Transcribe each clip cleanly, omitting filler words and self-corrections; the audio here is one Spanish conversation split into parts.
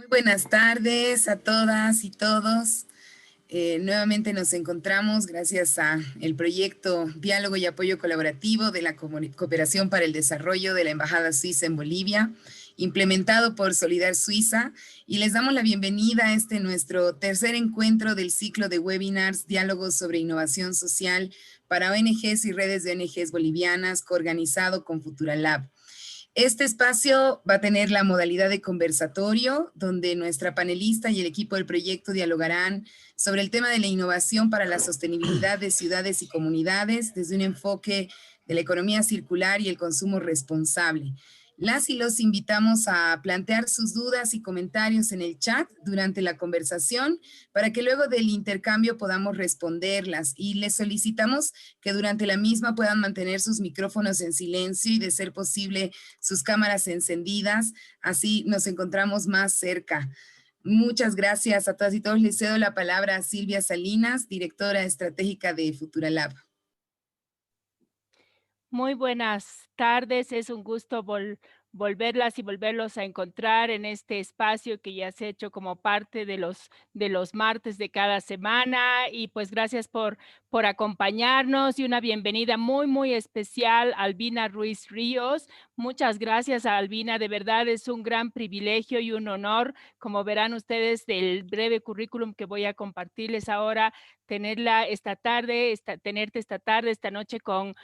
Buenas tardes a todas y todos. Nuevamente nos encontramos gracias a el proyecto Diálogo y Apoyo Colaborativo de la Cooperación para el Desarrollo de la Embajada Suiza en Bolivia, implementado por Solidar Suiza, y les damos la bienvenida a este nuestro tercer encuentro del ciclo de webinars Diálogos sobre Innovación Social para ONGs y redes de ONGs bolivianas, coorganizado con Futuralab. Este espacio va a tener la modalidad de conversatorio, donde nuestra panelista y el equipo del proyecto dialogarán sobre el tema de la innovación para la sostenibilidad de ciudades y comunidades desde un enfoque de la economía circular y el consumo responsable. Las y los invitamos a plantear sus dudas y comentarios en el chat durante la conversación para que luego del intercambio podamos responderlas, y les solicitamos que durante la misma puedan mantener sus micrófonos en silencio y, de ser posible, sus cámaras encendidas, así nos encontramos más cerca. Muchas gracias a todas y todos. Les cedo la palabra a Silvia Salinas, directora estratégica de Futuralab. Muy buenas tardes, es un gusto volverlas y volverlos a encontrar en este espacio que ya se ha hecho como parte de los martes de cada semana, y pues gracias por acompañarnos, y una bienvenida muy especial a Albina Ruiz Ríos. Muchas gracias a Albina, de verdad es un gran privilegio y un honor, como verán ustedes del breve currículum que voy a compartirles ahora, tenerte esta tarde, esta noche con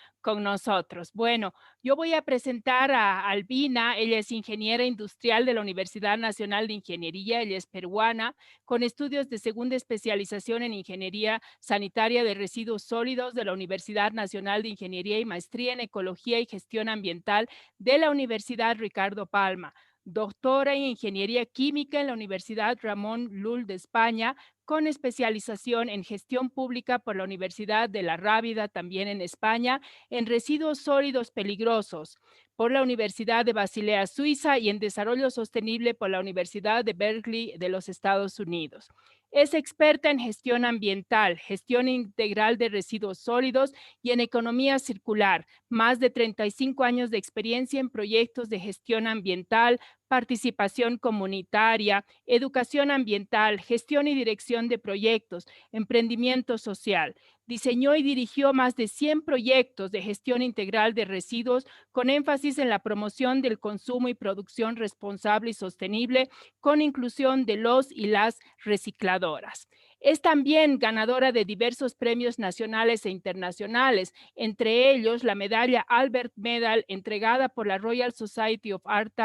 nosotros. Bueno, yo voy a presentar a Albina. Ella es ingeniera industrial de la Universidad Nacional de Ingeniería, ella es peruana, con estudios de segunda especialización en Ingeniería Sanitaria de Residuos Sólidos de la Universidad Nacional de Ingeniería y maestría en Ecología y Gestión Ambiental de la Universidad Ricardo Palma. Doctora en Ingeniería Química en la Universidad Ramón Llull de España, con especialización en Gestión Pública por la Universidad de la Rábida, también en España, en Residuos Sólidos Peligrosos por la Universidad de Basilea, Suiza, y en Desarrollo Sostenible por la Universidad de Berkeley de los Estados Unidos. Es experta en gestión ambiental, gestión integral de residuos sólidos y en economía circular. Más de 35 años de experiencia en proyectos de gestión ambiental, participación comunitaria, educación ambiental, gestión y dirección de proyectos, emprendimiento social. Diseñó y dirigió más de 100 proyectos de gestión integral de residuos con énfasis en la promoción del consumo y producción responsable y sostenible, con inclusión de los y las recicladoras. Es también ganadora de diversos premios nacionales e internacionales, entre ellos la medalla Albert Medal entregada por la Royal Society of Art,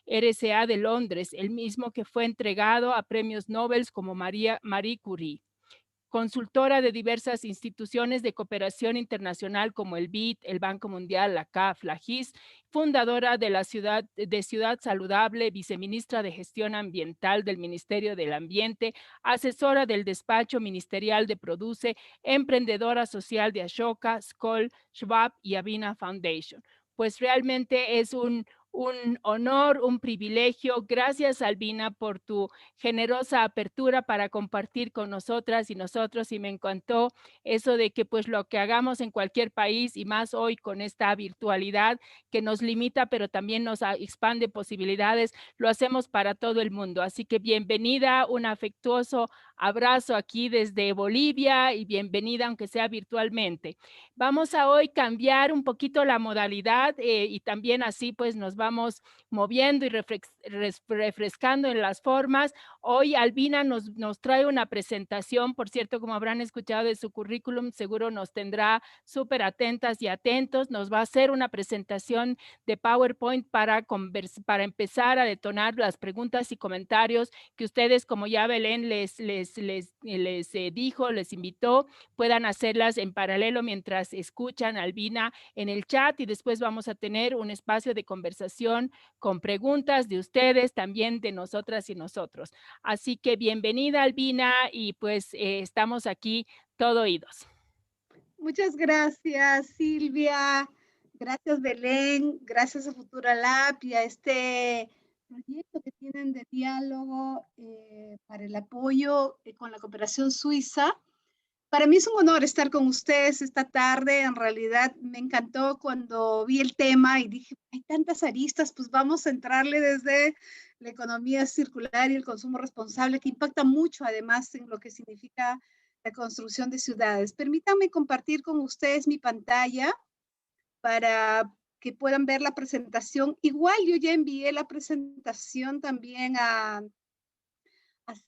RSA de Londres, el mismo que fue entregado a premios Nobel como Marie Curie. Consultora de diversas instituciones de cooperación internacional como el BID, el Banco Mundial, la CAF, la GIS, fundadora de Ciudad Saludable, viceministra de Gestión Ambiental del Ministerio del Ambiente, asesora del despacho ministerial de Produce, emprendedora social de Ashoka, Skoll, Schwab y Avina Foundation. Pues realmente es un honor, un privilegio. Gracias, Albina, por tu generosa apertura para compartir con nosotras y nosotros, y me encantó eso de que pues lo que hagamos en cualquier país, y más hoy con esta virtualidad que nos limita pero también nos expande posibilidades, lo hacemos para todo el mundo. Así que bienvenida, un afectuoso abrazo aquí desde Bolivia, y bienvenida aunque sea virtualmente. Vamos a hoy cambiar un poquito la modalidad, y también así pues nos vamos moviendo y refrescando en las formas. Hoy Albina nos trae una presentación, por cierto, como habrán escuchado de su currículum, seguro nos tendrá súper atentas y atentos. Nos va a hacer una presentación de PowerPoint para empezar a detonar las preguntas y comentarios que ustedes, como ya Belén les dijo, les invitó, puedan hacerlas en paralelo mientras escuchan a Albina en el chat, y después vamos a tener un espacio de conversación con preguntas de ustedes, también de nosotras y nosotros. Así que bienvenida, Albina, y pues estamos aquí todo oídos. Muchas gracias, Silvia. Gracias, Belén. Gracias a Futuralab y a este proyecto que tienen de diálogo para el apoyo con la cooperación suiza. Para mí es un honor estar con ustedes esta tarde. En realidad me encantó cuando vi el tema y dije, hay tantas aristas, pues vamos a entrarle desde la economía circular y el consumo responsable, que impacta mucho además en lo que significa la construcción de ciudades. Permítanme compartir con ustedes mi pantalla para que puedan ver la presentación. Igual yo ya envié la presentación también a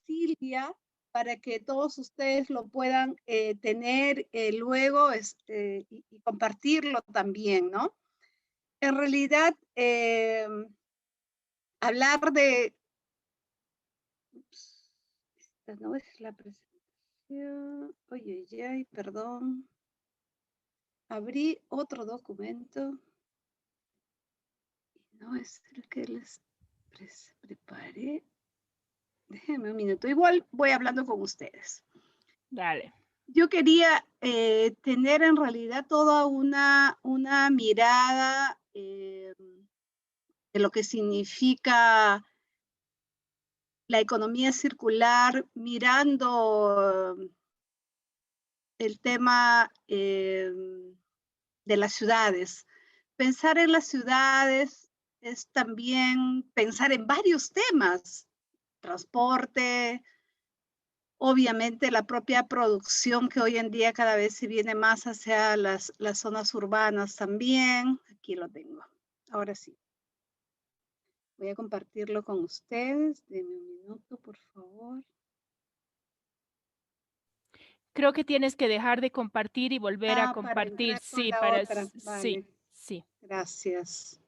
Silvia para que todos ustedes lo puedan tener luego y compartirlo también, ¿no? En realidad, hablar de... Ups, esta no es la presentación. Oye, ay, perdón. Abrí otro documento. No es el que les preparé. Déjenme un minuto. Igual voy hablando con ustedes. Dale. Yo quería tener en realidad toda una mirada de lo que significa la economía circular, mirando el tema de las ciudades. Pensar en las ciudades es también pensar en varios temas, transporte, obviamente la propia producción que hoy en día cada vez se viene más hacia las zonas urbanas también. Aquí lo tengo. Ahora sí. Voy a compartirlo con ustedes. Denme un minuto, por favor. Creo que tienes que dejar de compartir y volver a Para compartir. entrar con Sí, la para... otra. Sí, Vale. sí. Gracias.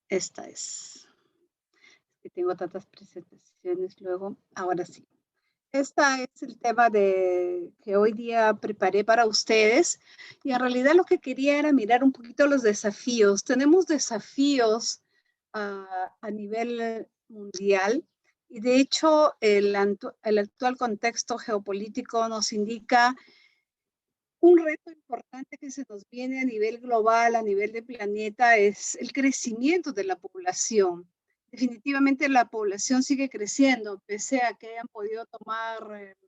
Esta es. Que tengo tantas presentaciones luego. Ahora sí. Este es el tema que hoy día preparé para ustedes y en realidad lo que quería era mirar un poquito los desafíos. Tenemos desafíos a nivel mundial y de hecho el actual contexto geopolítico nos indica un reto importante que se nos viene a nivel global, a nivel de planeta, es el crecimiento de la población. Definitivamente la población sigue creciendo, pese a que hayan podido tomar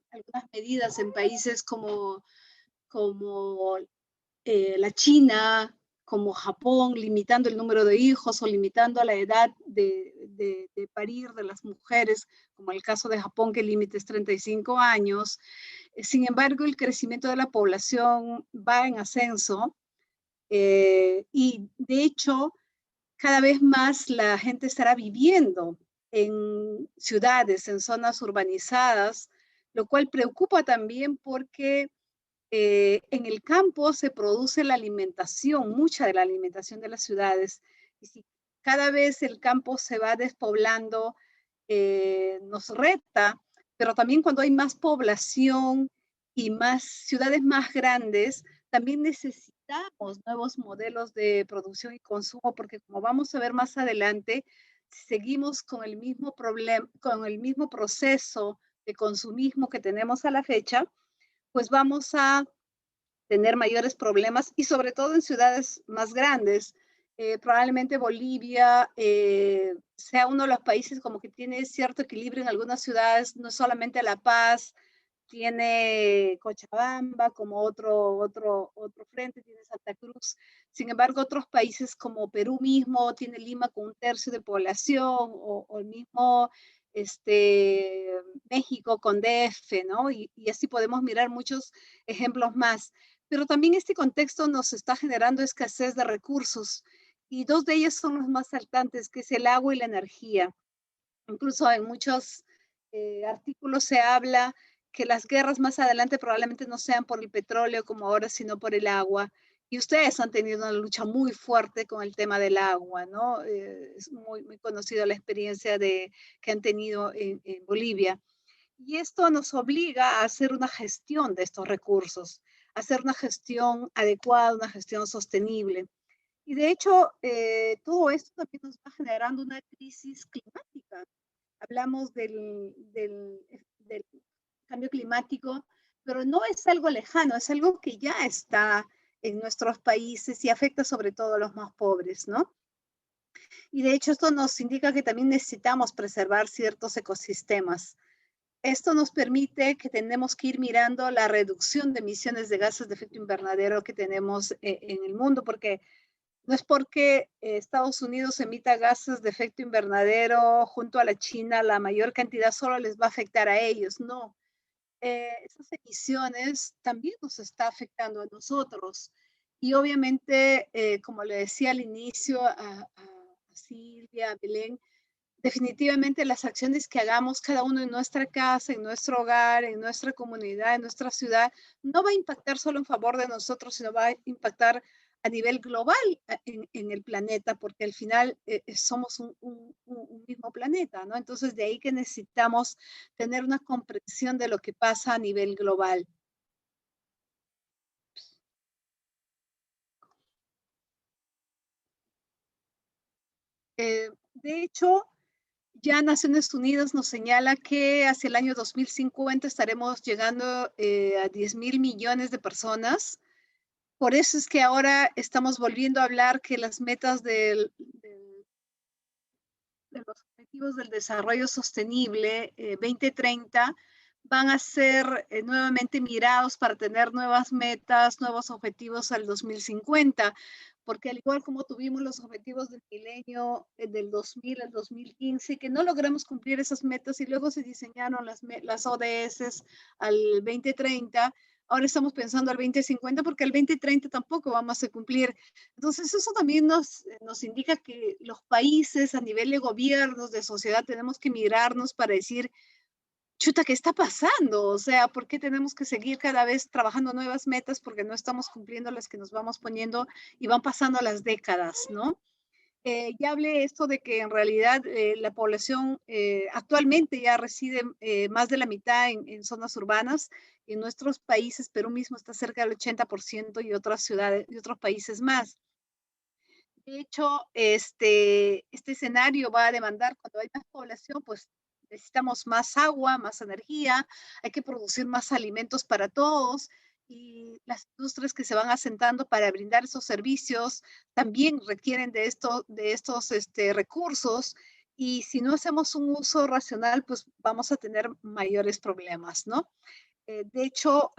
algunas medidas en países como la China, como Japón, limitando el número de hijos o limitando la edad de parir de las mujeres, como el caso de Japón, que el límite es 35 años. Sin embargo, el crecimiento de la población va en ascenso y de hecho, cada vez más la gente estará viviendo en ciudades, en zonas urbanizadas, lo cual preocupa también porque en el campo se produce la alimentación, mucha de la alimentación de las ciudades. Y si cada vez el campo se va despoblando, nos reta, pero también cuando hay más población y más ciudades más grandes, también necesitamos nuevos modelos de producción y consumo, porque como vamos a ver más adelante, si seguimos con el mismo problema, con el mismo proceso de consumismo que tenemos a la fecha, pues vamos a tener mayores problemas y sobre todo en ciudades más grandes. Probablemente Bolivia sea uno de los países como que tiene cierto equilibrio en algunas ciudades, no solamente La Paz, tiene Cochabamba como otro frente, tiene Santa Cruz. Sin embargo, otros países como Perú mismo, tiene Lima con 1/3 de población, o el mismo México con DF, ¿no? Y así podemos mirar muchos ejemplos más. Pero también este contexto nos está generando escasez de recursos y dos de ellos son los más saltantes, que es el agua y la energía. Incluso en muchos artículos se habla que las guerras más adelante probablemente no sean por el petróleo como ahora, sino por el agua. Y ustedes han tenido una lucha muy fuerte con el tema del agua, ¿no? Es muy, muy conocida la experiencia que han tenido en Bolivia. Y esto nos obliga a hacer una gestión de estos recursos, a hacer una gestión adecuada, una gestión sostenible. Y de hecho, todo esto también nos va generando una crisis climática. Hablamos del cambio climático, pero no es algo lejano, es algo que ya está en nuestros países y afecta sobre todo a los más pobres, ¿no? Y de hecho esto nos indica que también necesitamos preservar ciertos ecosistemas. Esto nos permite que tenemos que ir mirando la reducción de emisiones de gases de efecto invernadero que tenemos en el mundo, porque No es porque Estados Unidos emita gases de efecto invernadero junto a la China, la mayor cantidad solo les va a afectar a ellos, no. Esas emisiones también nos está afectando a nosotros. Y obviamente, como le decía al inicio a Silvia, a Belén, definitivamente las acciones que hagamos cada uno en nuestra casa, en nuestro hogar, en nuestra comunidad, en nuestra ciudad, no va a impactar solo en favor de nosotros, sino va a impactar a nivel global en el planeta, porque al final somos un mismo planeta, ¿no? Entonces, de ahí que necesitamos tener una comprensión de lo que pasa a nivel global. De hecho, ya Naciones Unidas nos señala que hacia el año 2050 estaremos llegando a 10.000 millones de personas. Por eso es que ahora estamos volviendo a hablar que las metas de los objetivos del desarrollo sostenible 2030 van a ser nuevamente mirados para tener nuevas metas, nuevos objetivos al 2050, porque al igual como tuvimos los objetivos del milenio del 2000 al 2015, que no logramos cumplir esas metas y luego se diseñaron las ODS al 2030, ahora estamos pensando al 2050 porque al 2030 tampoco vamos a cumplir. Entonces, eso también nos indica que los países a nivel de gobiernos, de sociedad, tenemos que mirarnos para decir, chuta, ¿qué está pasando? O sea, ¿por qué tenemos que seguir cada vez trabajando nuevas metas porque no estamos cumpliendo las que nos vamos poniendo y van pasando las décadas, ¿no? Ya hablé esto de que en realidad la población actualmente ya reside más de la mitad en zonas urbanas. En nuestros países, Perú mismo está cerca del 80% y otras ciudades y otros países más. De hecho, este escenario va a demandar, cuando hay más población, pues necesitamos más agua, más energía, hay que producir más alimentos para todos y las industrias que se van asentando para brindar esos servicios también requieren de estos recursos y si no hacemos un uso racional, pues vamos a tener mayores problemas, ¿no? De hecho,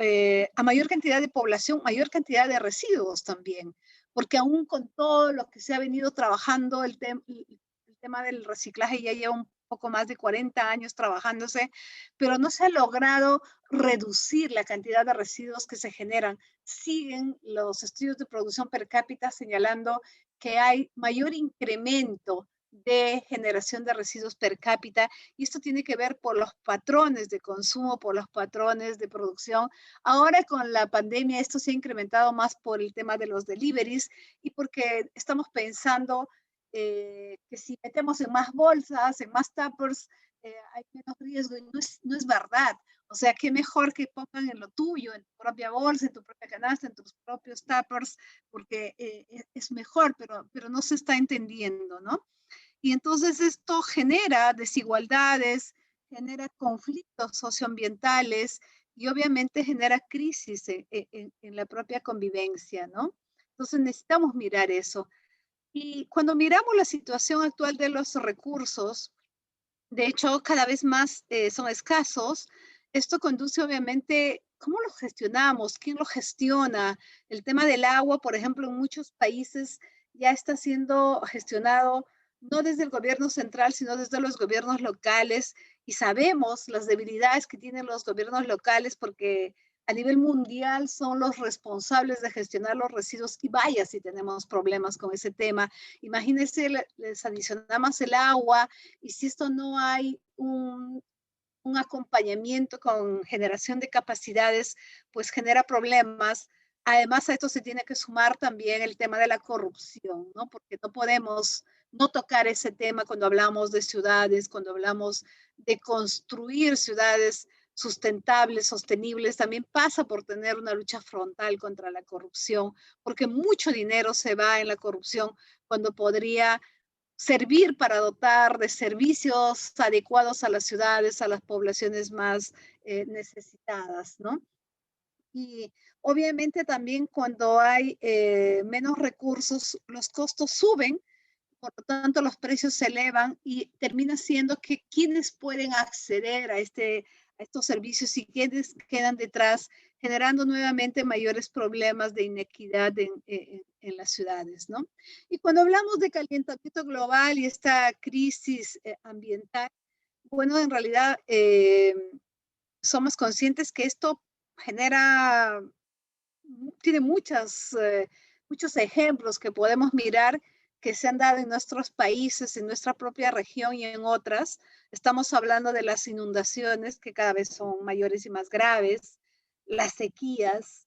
a mayor cantidad de población, mayor cantidad de residuos también, porque aún con todo lo que se ha venido trabajando, el tema del reciclaje ya lleva un poco más de 40 años trabajándose, pero no se ha logrado reducir la cantidad de residuos que se generan. Siguen los estudios de producción per cápita señalando que hay mayor incremento de generación de residuos per cápita y esto tiene que ver por los patrones de consumo, por los patrones de producción. Ahora con la pandemia esto se ha incrementado más por el tema de los deliveries y porque estamos pensando que si metemos en más bolsas, en más tuppers, hay menos riesgo y no es verdad. O sea, qué mejor que pongan en lo tuyo, en tu propia bolsa, en tu propia canasta, en tus propios tuppers, porque es mejor, pero no se está entendiendo, ¿no? Y entonces esto genera desigualdades, genera conflictos socioambientales y obviamente genera crisis en la propia convivencia, ¿no? Entonces necesitamos mirar eso. Y cuando miramos la situación actual de los recursos, de hecho cada vez más son escasos, esto conduce obviamente, ¿cómo lo gestionamos? ¿Quién lo gestiona? El tema del agua, por ejemplo, en muchos países ya está siendo gestionado no desde el gobierno central, sino desde los gobiernos locales. Y sabemos las debilidades que tienen los gobiernos locales porque a nivel mundial son los responsables de gestionar los residuos y vaya si tenemos problemas con ese tema. Imagínense, les adicionamos el agua y si esto no hay un acompañamiento con generación de capacidades, pues genera problemas. Además, a esto se tiene que sumar también el tema de la corrupción, ¿no? Porque no podemos no tocar ese tema cuando hablamos de ciudades, cuando hablamos de construir ciudades sustentables, sostenibles, también pasa por tener una lucha frontal contra la corrupción, porque mucho dinero se va en la corrupción cuando podría servir para dotar de servicios adecuados a las ciudades, a las poblaciones más necesitadas, ¿no? Y obviamente también cuando hay menos recursos, los costos suben, por lo tanto los precios se elevan y termina siendo que quienes pueden acceder a estos servicios y quienes quedan detrás generando nuevamente mayores problemas de inequidad en las ciudades, ¿no? Y cuando hablamos de calentamiento global y esta crisis ambiental, bueno, en realidad somos conscientes que esto genera, tiene muchos ejemplos que podemos mirar que se han dado en nuestros países, en nuestra propia región y en otras. Estamos hablando de las inundaciones que cada vez son mayores y más graves, las sequías.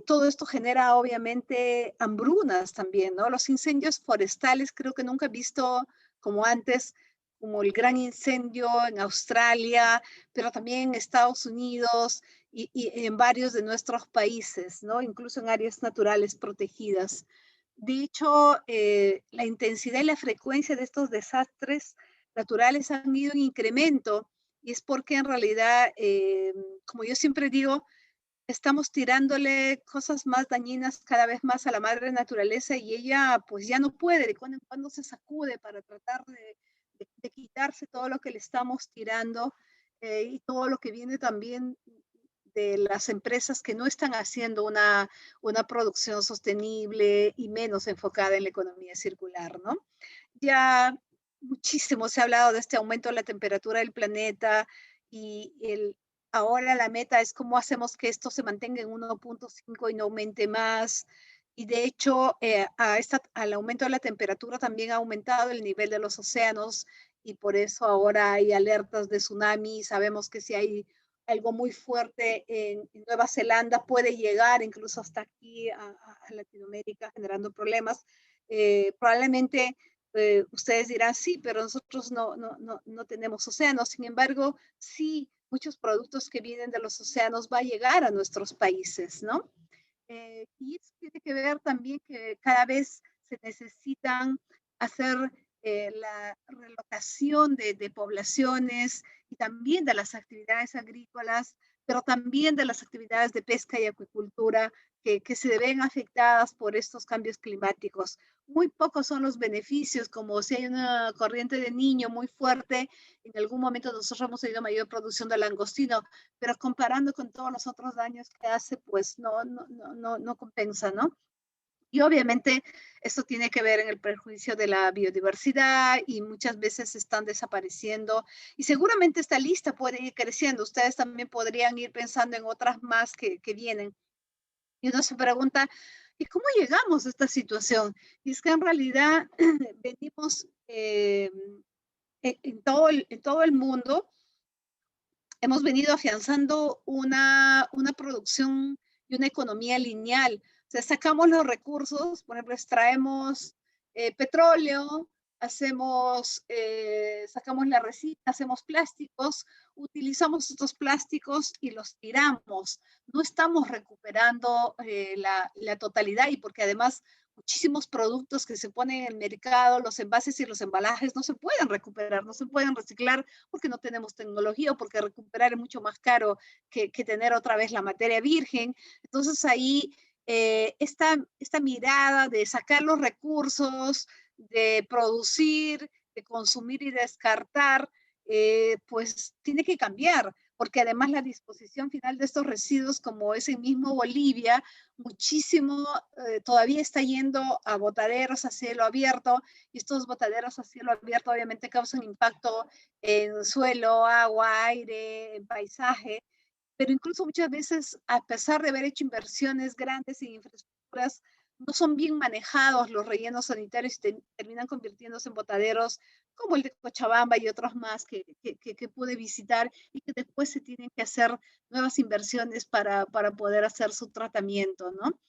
Todo esto genera obviamente hambrunas también, ¿no? Los incendios forestales creo que nunca he visto como antes, como el gran incendio en Australia, pero también en Estados Unidos y en varios de nuestros países, ¿no? Incluso en áreas naturales protegidas. De hecho, la intensidad y la frecuencia de estos desastres naturales han ido en incremento y es porque en realidad, como yo siempre digo, estamos tirándole cosas más dañinas cada vez más a la madre naturaleza y ella pues ya no puede, de cuando en cuando se sacude para tratar de quitarse todo lo que le estamos tirando y todo lo que viene también de las empresas que no están haciendo una producción sostenible y menos enfocada en la economía circular, ¿no? Ya muchísimo se ha hablado de este aumento de la temperatura del planeta y ahora la meta es cómo hacemos que esto se mantenga en 1.5 y no aumente más. Y de hecho, al aumento de la temperatura también ha aumentado el nivel de los océanos y por eso ahora hay alertas de tsunami. Sabemos que si hay algo muy fuerte en Nueva Zelanda puede llegar incluso hasta aquí a Latinoamérica generando problemas. Probablemente ustedes dirán, sí, pero nosotros no tenemos océanos. Sin embargo, sí, muchos productos que vienen de los océanos va a llegar a nuestros países, ¿no? Y eso tiene que ver también que cada vez se necesitan hacer la relocación de poblaciones y también de las actividades agrícolas, pero también de las actividades de pesca y acuicultura que se ven afectadas por estos cambios climáticos. Muy pocos son los beneficios, como si hay una corriente de niño muy fuerte, en algún momento nosotros hemos tenido mayor producción de langostino, pero comparando con todos los otros daños que hace, pues no compensa, ¿no? Y obviamente esto tiene que ver en el perjuicio de la biodiversidad y muchas veces están desapareciendo y seguramente esta lista puede ir creciendo. Ustedes también podrían ir pensando en otras más que vienen. Y uno se pregunta, ¿y cómo llegamos a esta situación? Y es que en realidad venimos en todo el mundo, hemos venido afianzando una producción y una economía lineal. O sea, sacamos los recursos, por ejemplo, extraemos petróleo, sacamos la resina, hacemos plásticos, utilizamos estos plásticos y los tiramos. No estamos recuperando la totalidad y porque además muchísimos productos que se ponen en el mercado, los envases y los embalajes no se pueden recuperar, no se pueden reciclar porque no tenemos tecnología o porque recuperar es mucho más caro que tener otra vez la materia virgen. Entonces ahí esta mirada de sacar los recursos, de producir, de consumir y descartar, pues tiene que cambiar, porque además la disposición final de estos residuos, como es en mismo Bolivia, muchísimo todavía está yendo a botaderos a cielo abierto, y estos botaderos a cielo abierto obviamente causan impacto en suelo, agua, aire, en paisaje, pero incluso muchas veces, a pesar de haber hecho inversiones grandes en infraestructuras, no son bien manejados los rellenos sanitarios y terminan convirtiéndose en botaderos como el de Cochabamba y otros más que pude visitar y que después se tienen que hacer nuevas inversiones para poder hacer su tratamiento, ¿no?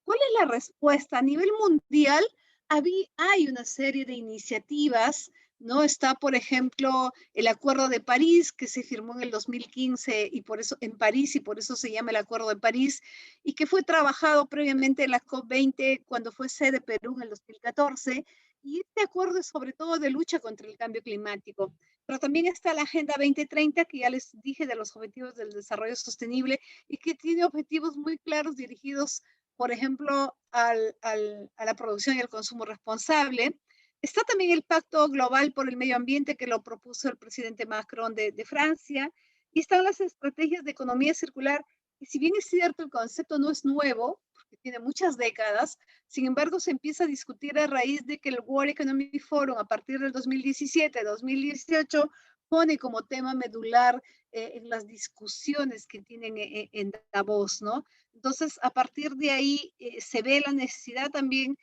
¿Cuál es la respuesta? A nivel mundial hay una serie de iniciativas, ¿no? Está, por ejemplo, el Acuerdo de París, que se firmó en el 2015 y por eso en París, y por eso se llama el Acuerdo de París, y que fue trabajado previamente en la COP20 cuando fue sede Perú en el 2014. Y este acuerdo es sobre todo de lucha contra el cambio climático. Pero también está la Agenda 2030, que ya les dije de los objetivos del desarrollo sostenible y que tiene objetivos muy claros dirigidos por ejemplo, a la producción y el consumo responsable. Está también el Pacto Global por el Medio Ambiente que lo propuso el presidente Macron de Francia. Y están las estrategias de economía circular Y si bien es cierto, el concepto no es nuevo, porque tiene muchas décadas, sin embargo, se empieza a discutir a raíz de que el World Economic Forum, a partir del 2017-2018, pone como tema medular en las discusiones que tienen en Davos, ¿no? Entonces, a partir de ahí se ve la necesidad también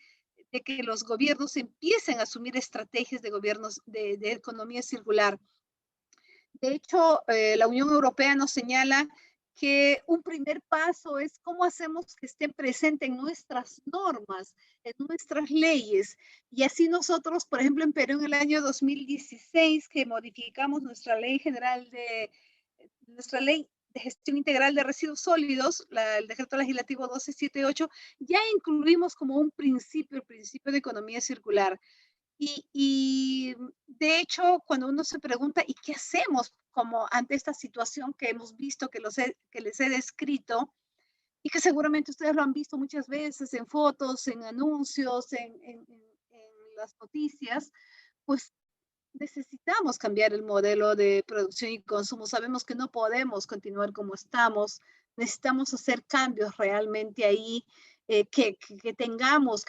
de que los gobiernos empiecen a asumir estrategias de gobiernos de economía circular. De hecho, la Unión Europea nos señala que un primer paso es cómo hacemos que estén presentes en nuestras normas, en nuestras leyes. Y así nosotros, por ejemplo, en Perú en el año 2016, que modificamos nuestra ley de gestión integral de residuos sólidos, el decreto legislativo 1278, ya incluimos como un principio, el principio de economía circular. Y de hecho, cuando uno se pregunta, ¿y qué hacemos como ante esta situación que hemos visto, que les he descrito, y que seguramente ustedes lo han visto muchas veces en fotos, en anuncios, en las noticias, pues necesitamos cambiar el modelo de producción y consumo. Sabemos que no podemos continuar como estamos. Necesitamos hacer cambios realmente ahí, que tengamos,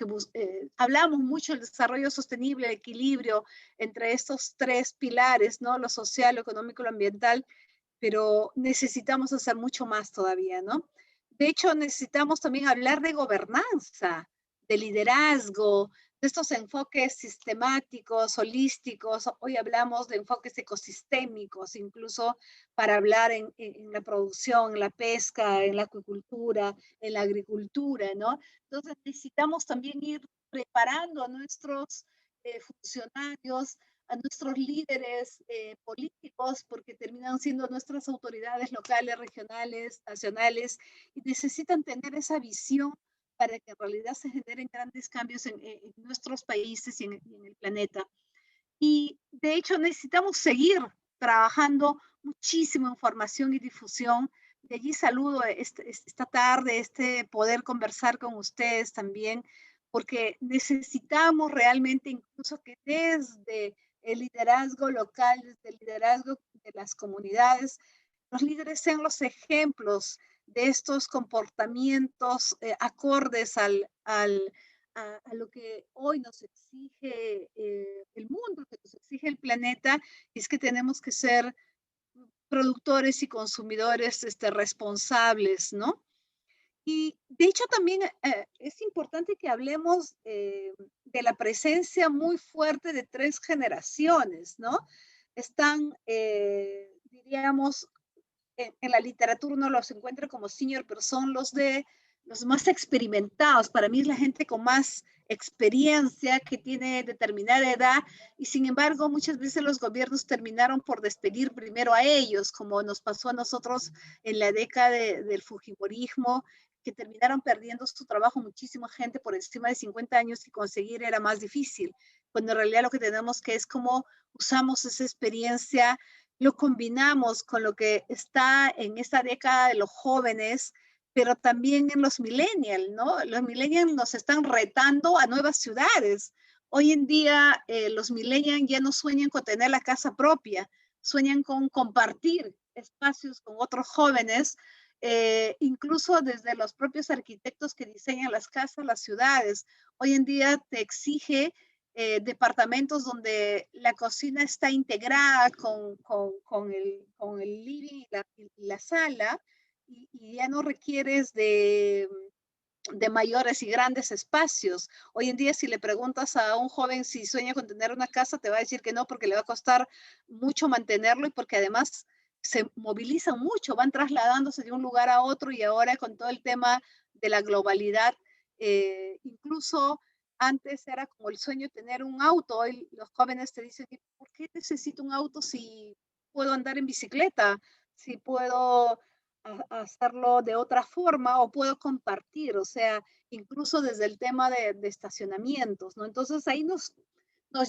hablamos mucho del desarrollo sostenible, el equilibrio entre estos tres pilares, ¿no? Lo social, lo económico, lo ambiental, pero necesitamos hacer mucho más todavía, ¿no? De hecho, necesitamos también hablar de gobernanza, de liderazgo, de estos enfoques sistemáticos, holísticos. Hoy hablamos de enfoques ecosistémicos, incluso para hablar en la producción, en la pesca, en la acuicultura, en la agricultura, ¿no? Entonces necesitamos también ir preparando a nuestros funcionarios, a nuestros líderes políticos, porque terminan siendo nuestras autoridades locales, regionales, nacionales, y necesitan tener esa visión para que en realidad se generen grandes cambios en nuestros países y en el planeta. Y de hecho necesitamos seguir trabajando muchísimo en formación y difusión. De allí saludo esta tarde, poder conversar con ustedes también, porque necesitamos realmente incluso que desde el liderazgo local, desde el liderazgo de las comunidades, los líderes sean los ejemplos de estos comportamientos acordes a lo que hoy nos exige el mundo, que nos exige el planeta, y es que tenemos que ser productores y consumidores responsables, ¿no? Y de hecho también es importante que hablemos de la presencia muy fuerte de tres generaciones, ¿no? Están, diríamos, en la literatura uno los encuentra como senior, pero son los más experimentados. Para mí es la gente con más experiencia, que tiene determinada edad, y sin embargo muchas veces los gobiernos terminaron por despedir primero a ellos, como nos pasó a nosotros en la década del Fujimorismo, que terminaron perdiendo su trabajo muchísima gente por encima de 50 años, y conseguir era más difícil, cuando en realidad lo que tenemos que es cómo usamos esa experiencia, lo combinamos con lo que está en esta década de los jóvenes, pero también en los millennials, ¿no? Los millennials nos están retando a nuevas ciudades. Hoy en día los millennials ya no sueñan con tener la casa propia, sueñan con compartir espacios con otros jóvenes, incluso desde los propios arquitectos que diseñan las casas, las ciudades. Hoy en día te exige departamentos donde la cocina está integrada con el living y la sala, y ya no requieres de mayores y grandes espacios. Hoy en día, si le preguntas a un joven si sueña con tener una casa, te va a decir que no, porque le va a costar mucho mantenerlo, y porque además se movilizan mucho, van trasladándose de un lugar a otro, y ahora con todo el tema de la globalidad, incluso antes era como el sueño tener un auto. Hoy los jóvenes te dicen, ¿por qué necesito un auto si puedo andar en bicicleta? Si puedo hacerlo de otra forma, o puedo compartir, o sea, incluso desde el tema de estacionamientos, ¿no? Entonces ahí nos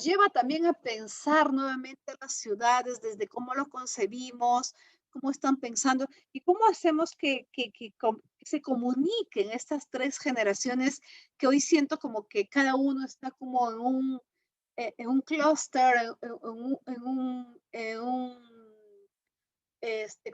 lleva también a pensar nuevamente las ciudades, desde cómo lo concebimos, cómo están pensando, y cómo hacemos que se comuniquen estas tres generaciones, que hoy siento como que cada uno está como en un clúster, en un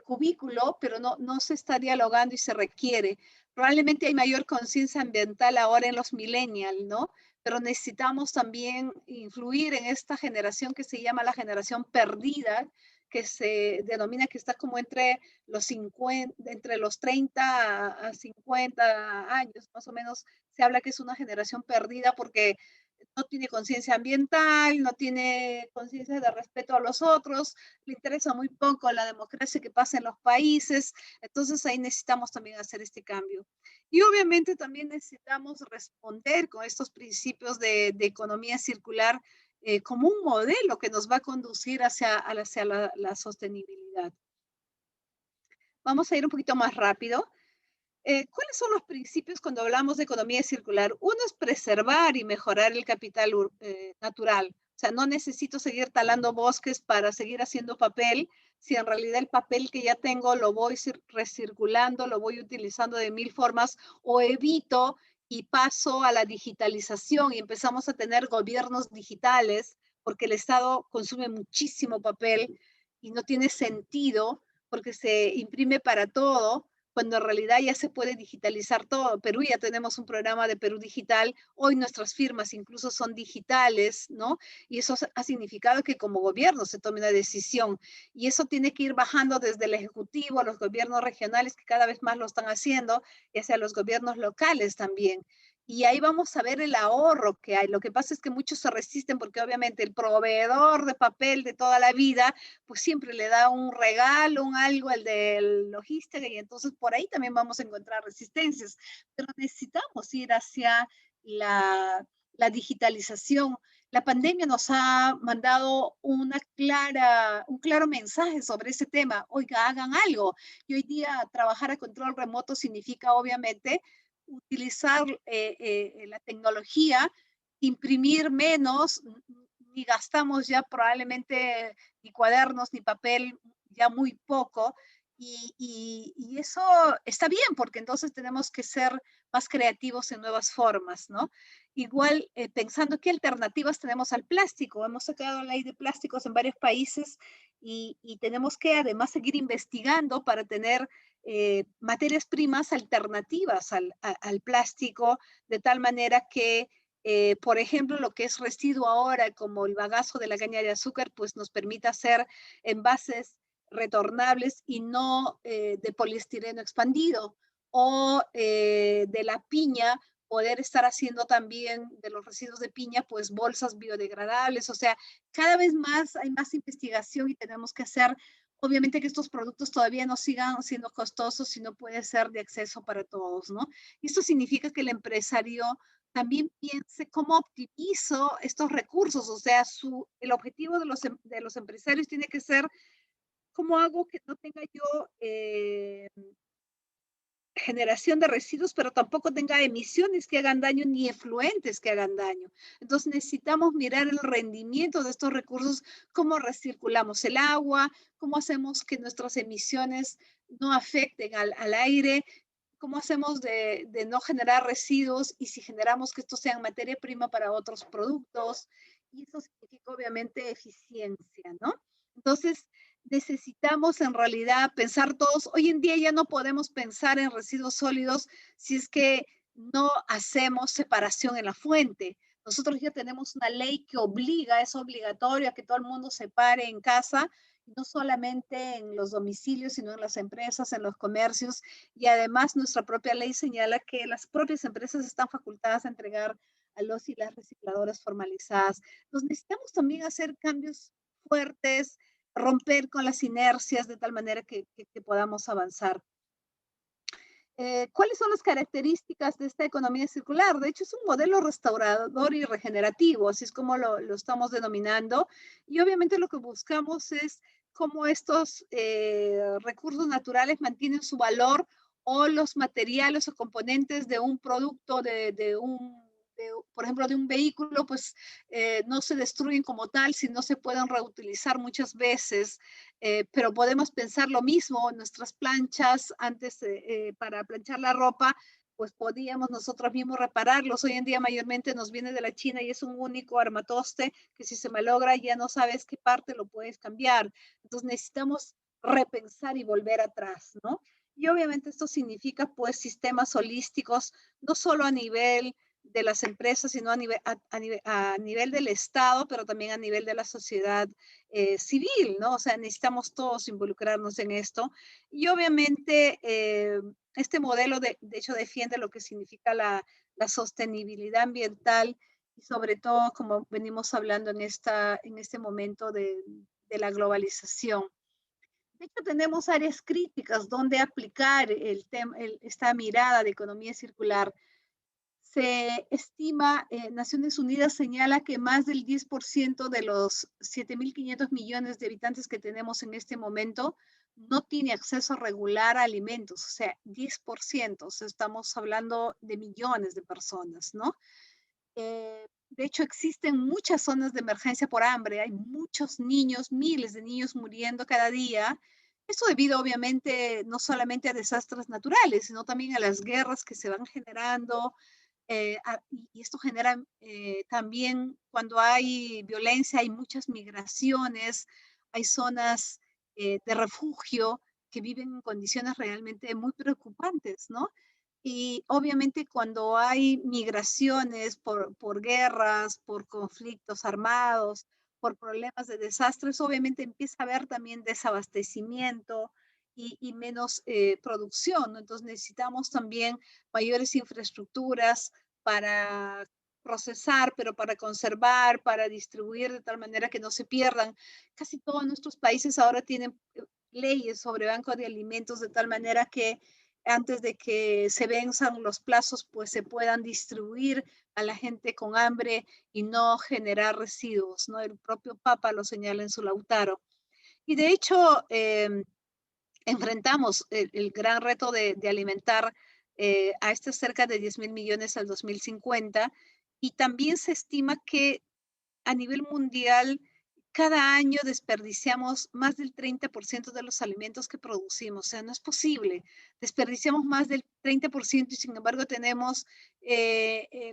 cubículo, pero no se está dialogando y se requiere. Probablemente hay mayor conciencia ambiental ahora en los millennials, ¿no? Pero necesitamos también influir en esta generación que se llama la generación perdida, que se denomina que está como entre los 50, entre los 30 a 50 años, más o menos. Se habla que es una generación perdida porque no tiene conciencia ambiental, no tiene conciencia de respeto a los otros, le interesa muy poco la democracia que pasa en los países, entonces ahí necesitamos también hacer este cambio. Y obviamente también necesitamos responder con estos principios de economía circular como un modelo que nos va a conducir hacia la sostenibilidad. Vamos a ir un poquito más rápido. ¿Cuáles son los principios cuando hablamos de economía circular? Uno es preservar y mejorar el capital natural. O sea, no necesito seguir talando bosques para seguir haciendo papel, si en realidad el papel que ya tengo lo voy recirculando, lo voy utilizando de mil formas o evito y paso a la digitalización y empezamos a tener gobiernos digitales porque el Estado consume muchísimo papel y no tiene sentido porque se imprime para todo cuando en realidad ya se puede digitalizar todo. Perú ya tenemos un programa de Perú Digital, hoy nuestras firmas incluso son digitales, ¿no? Y eso ha significado que como gobierno se tome una decisión y eso tiene que ir bajando desde el Ejecutivo a los gobiernos regionales que cada vez más lo están haciendo y hacia los gobiernos locales también. Y ahí vamos a ver el ahorro que hay. Lo que pasa es que muchos se resisten porque obviamente el proveedor de papel de toda la vida pues siempre le da un regalo, un algo, el de logística, y entonces por ahí también vamos a encontrar resistencias. Pero necesitamos ir hacia la digitalización. La pandemia nos ha mandado un claro mensaje sobre ese tema. Oiga, hagan algo. Y hoy día trabajar a control remoto significa obviamente utilizar la tecnología, imprimir menos, ni gastamos ya probablemente ni cuadernos, ni papel, ya muy poco. Y eso está bien, porque entonces tenemos que ser más creativos en nuevas formas, ¿no? Igual, pensando qué alternativas tenemos al plástico. Hemos sacado la ley de plásticos en varios países y tenemos que además seguir investigando para tener materias primas alternativas al plástico, de tal manera que por ejemplo, lo que es residuo ahora, como el bagazo de la caña de azúcar, pues nos permite hacer envases retornables y no de poliestireno expandido. O de la piña, poder estar haciendo también de los residuos de piña, pues bolsas biodegradables. O sea, cada vez más hay más investigación y tenemos que hacer, obviamente que estos productos todavía no sigan siendo costosos, sino puede ser de acceso para todos, ¿no? Y esto significa que el empresario también piense cómo optimizo estos recursos, o sea, el objetivo de los empresarios tiene que ser cómo hago que no tenga yo generación de residuos, pero tampoco tenga emisiones que hagan daño ni efluentes que hagan daño. Entonces necesitamos mirar el rendimiento de estos recursos, cómo recirculamos el agua, cómo hacemos que nuestras emisiones no afecten al aire, cómo hacemos de no generar residuos y si generamos que estos sean materia prima para otros productos. Y eso significa obviamente eficiencia, ¿no? Entonces, necesitamos en realidad pensar todos. Hoy en día ya no podemos pensar en residuos sólidos si es que no hacemos separación en la fuente. Nosotros ya tenemos una ley que obliga, es obligatorio a que todo el mundo separe en casa, no solamente en los domicilios, sino en las empresas, en los comercios. Y además nuestra propia ley señala que las propias empresas están facultadas a entregar a los y las recicladoras formalizadas. Entonces necesitamos también hacer cambios fuertes, romper con las inercias de tal manera que podamos avanzar. ¿Cuáles son las características de esta economía circular? De hecho, es un modelo restaurador y regenerativo, así es como lo estamos denominando. Y obviamente lo que buscamos es cómo estos recursos naturales mantienen su valor o los materiales o componentes de un producto, por ejemplo, de un vehículo, pues no se destruyen como tal, sino se pueden reutilizar muchas veces, pero podemos pensar lo mismo, nuestras planchas antes para planchar la ropa, pues podíamos nosotros mismos repararlos. Hoy en día mayormente nos viene de la China y es un único armatoste que si se malogra ya no sabes qué parte lo puedes cambiar. Entonces necesitamos repensar y volver atrás, ¿no? Y obviamente esto significa pues sistemas holísticos, no solo a nivel de las empresas, sino a nivel del Estado, pero también a nivel de la sociedad civil, ¿no? O sea, necesitamos todos involucrarnos en esto. Y obviamente este modelo de hecho defiende lo que significa la sostenibilidad ambiental y sobre todo, como venimos hablando en este momento de la globalización. De hecho, tenemos áreas críticas donde aplicar esta mirada de economía circular. Se estima, Naciones Unidas señala que más del 10% de los 7.500 millones de habitantes que tenemos en este momento no tiene acceso regular a alimentos, o sea, 10%, o sea, estamos hablando de millones de personas, ¿no? De hecho, existen muchas zonas de emergencia por hambre, hay muchos niños, miles de niños muriendo cada día. Esto debido, obviamente, no solamente a desastres naturales, sino también a las guerras que se van generando. Y esto genera también, cuando hay violencia, hay muchas migraciones, hay zonas de refugio que viven en condiciones realmente muy preocupantes, ¿no? Y obviamente cuando hay migraciones por guerras, por conflictos armados, por problemas de desastres, obviamente empieza a haber también desabastecimiento y menos producción, ¿no? Entonces necesitamos también mayores infraestructuras para procesar, pero para conservar, para distribuir de tal manera que no se pierdan. Casi todos nuestros países ahora tienen leyes sobre bancos de alimentos de tal manera que antes de que se venzan los plazos, pues se puedan distribuir a la gente con hambre y no generar residuos, ¿no? El propio Papa lo señala en su Lautaro. Y de hecho, enfrentamos el gran reto de alimentar a estos cerca de 10.000 millones al 2050 y también se estima que a nivel mundial cada año desperdiciamos más del 30% de los alimentos que producimos. O sea, no es posible. Desperdiciamos más del 30% y sin embargo tenemos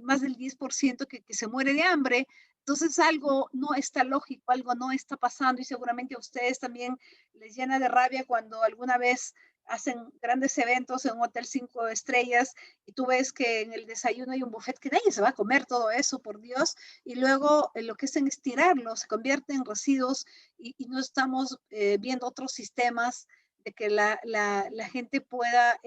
más del 10% que se muere de hambre. Entonces algo no está lógico, algo no está pasando y seguramente a ustedes también les llena de rabia cuando alguna vez hacen grandes eventos en un hotel 5 estrellas y tú ves que en el desayuno hay un buffet que nadie se va a comer todo eso, por Dios, y luego lo que hacen es tirarlo, se convierte en residuos y no estamos viendo otros sistemas de que la gente pueda,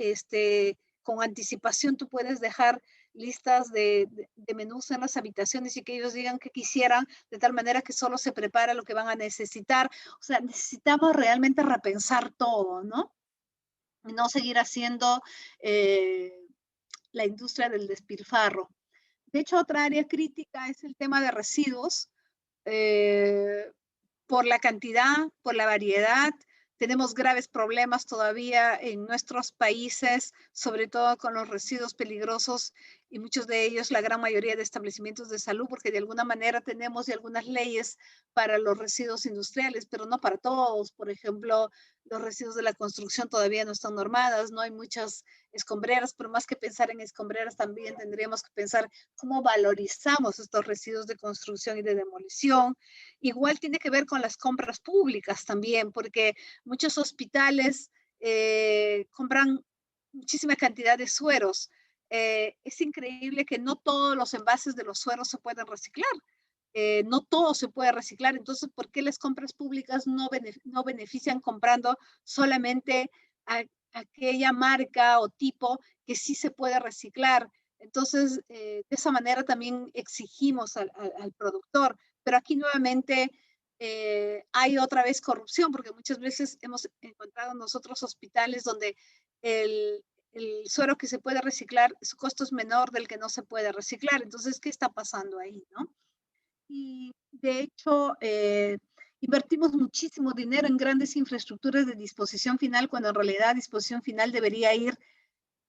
con anticipación tú puedes dejar listas de menús en las habitaciones y que ellos digan que quisieran, de tal manera que solo se prepara lo que van a necesitar. O sea, necesitamos realmente repensar todo, ¿no? Y no seguir haciendo la industria del despilfarro. De hecho, otra área crítica es el tema de residuos, eh, por la cantidad, por la variedad. Tenemos graves problemas todavía en nuestros países, sobre todo con los residuos peligrosos y muchos de ellos, la gran mayoría de establecimientos de salud, porque de alguna manera tenemos algunas leyes para los residuos industriales, pero no para todos. Por ejemplo, los residuos de la construcción todavía no están normadas, no hay muchas escombreras, pero más que pensar en escombreras también tendríamos que pensar cómo valorizamos estos residuos de construcción y de demolición. Igual tiene que ver con las compras públicas también, porque muchos hospitales compran muchísima cantidad de sueros. Es increíble que no todos los envases de los sueros se pueden reciclar. No todo se puede reciclar, entonces, ¿por qué las compras públicas no benefician comprando solamente a aquella marca o tipo que sí se puede reciclar? Entonces, de esa manera también exigimos al productor, pero aquí nuevamente hay otra vez corrupción, porque muchas veces hemos encontrado nosotros hospitales donde el suero que se puede reciclar, su costo es menor del que no se puede reciclar. Entonces, ¿qué está pasando ahí, no? Y de hecho, invertimos muchísimo dinero en grandes infraestructuras de disposición final, cuando en realidad a disposición final debería ir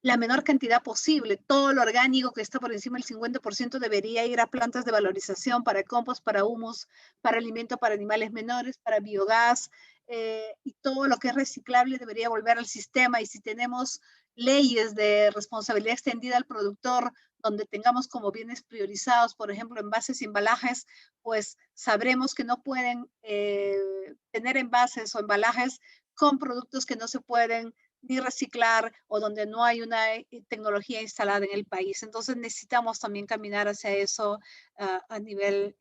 la menor cantidad posible. Todo lo orgánico que está por encima del 50% debería ir a plantas de valorización para compost, para humus, para alimento para animales menores, para biogás, y todo lo que es reciclable debería volver al sistema. Y si tenemos leyes de responsabilidad extendida al productor, donde tengamos como bienes priorizados, por ejemplo, envases y embalajes, pues sabremos que no pueden tener envases o embalajes con productos que no se pueden ni reciclar o donde no hay una tecnología instalada en el país. Entonces necesitamos también caminar hacia eso a nivel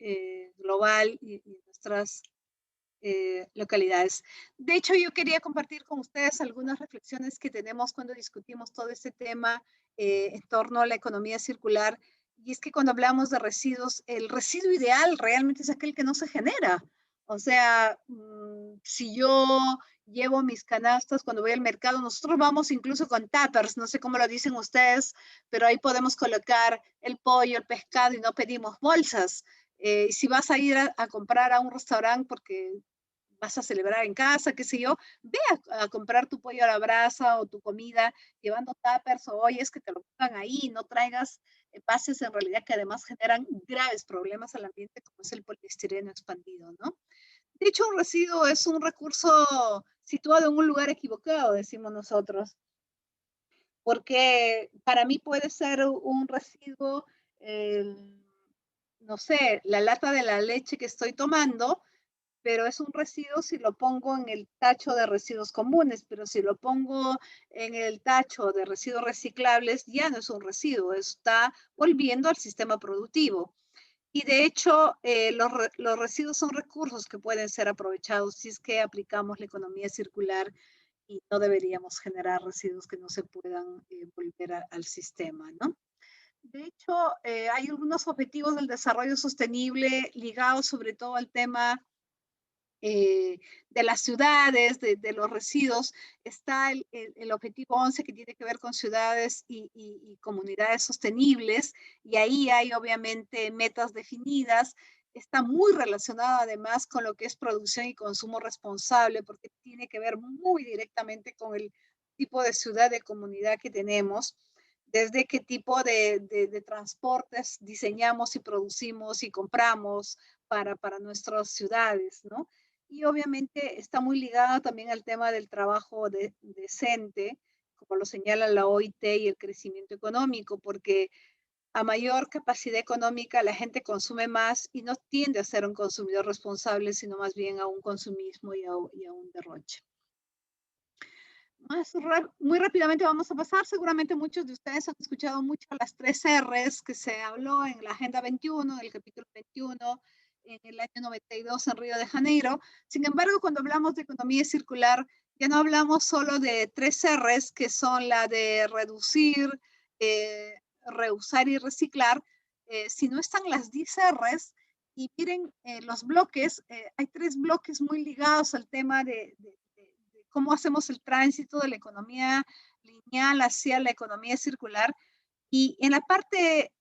global y nuestras localidades. De hecho, yo quería compartir con ustedes algunas reflexiones que tenemos cuando discutimos todo este tema en torno a la economía circular. Y es que cuando hablamos de residuos, el residuo ideal realmente es aquel que no se genera. O sea, si yo llevo mis canastas cuando voy al mercado, nosotros vamos incluso con tuppers, no sé cómo lo dicen ustedes, pero ahí podemos colocar el pollo, el pescado y no pedimos bolsas. Si vas a ir a comprar a un restaurante porque vas a celebrar en casa, qué sé yo, ve a comprar tu pollo a la brasa o tu comida llevando tuppers o ollas que te lo pongan ahí, no traigas envases en realidad que además generan graves problemas al ambiente como es el poliestireno expandido, ¿no? De hecho, un residuo es un recurso situado en un lugar equivocado, decimos nosotros, porque para mí puede ser un residuo, no sé, la lata de la leche que estoy tomando, pero es un residuo si lo pongo en el tacho de residuos comunes, pero si lo pongo en el tacho de residuos reciclables, ya no es un residuo, está volviendo al sistema productivo. Y de hecho, los residuos son recursos que pueden ser aprovechados si es que aplicamos la economía circular y no deberíamos generar residuos que no se puedan volver al sistema, ¿no? De hecho, hay algunos objetivos del desarrollo sostenible ligados sobre todo al tema de las ciudades, de los residuos. Está el objetivo 11 que tiene que ver con ciudades y comunidades sostenibles, y ahí hay obviamente metas definidas. Está muy relacionado además con lo que es producción y consumo responsable, porque tiene que ver muy directamente con el tipo de ciudad, de comunidad que tenemos, desde qué tipo de transportes diseñamos y producimos y compramos para nuestras ciudades, ¿no? Y obviamente está muy ligada también al tema del trabajo decente, como lo señala la OIT, y el crecimiento económico, porque a mayor capacidad económica la gente consume más y no tiende a ser un consumidor responsable, sino más bien a un consumismo y a un derroche. Muy rápidamente vamos a pasar. Seguramente muchos de ustedes han escuchado mucho las 3 R's que se habló en la Agenda 21, en el capítulo 21, en el año 92 en Río de Janeiro. Sin embargo, cuando hablamos de economía circular, ya no hablamos solo de 3 R's, que son la de reducir, reusar y reciclar, sino están las 10 R's. Y miren, los bloques, hay 3 bloques muy ligados al tema de cómo hacemos el tránsito de la economía lineal hacia la economía circular. Y en la parte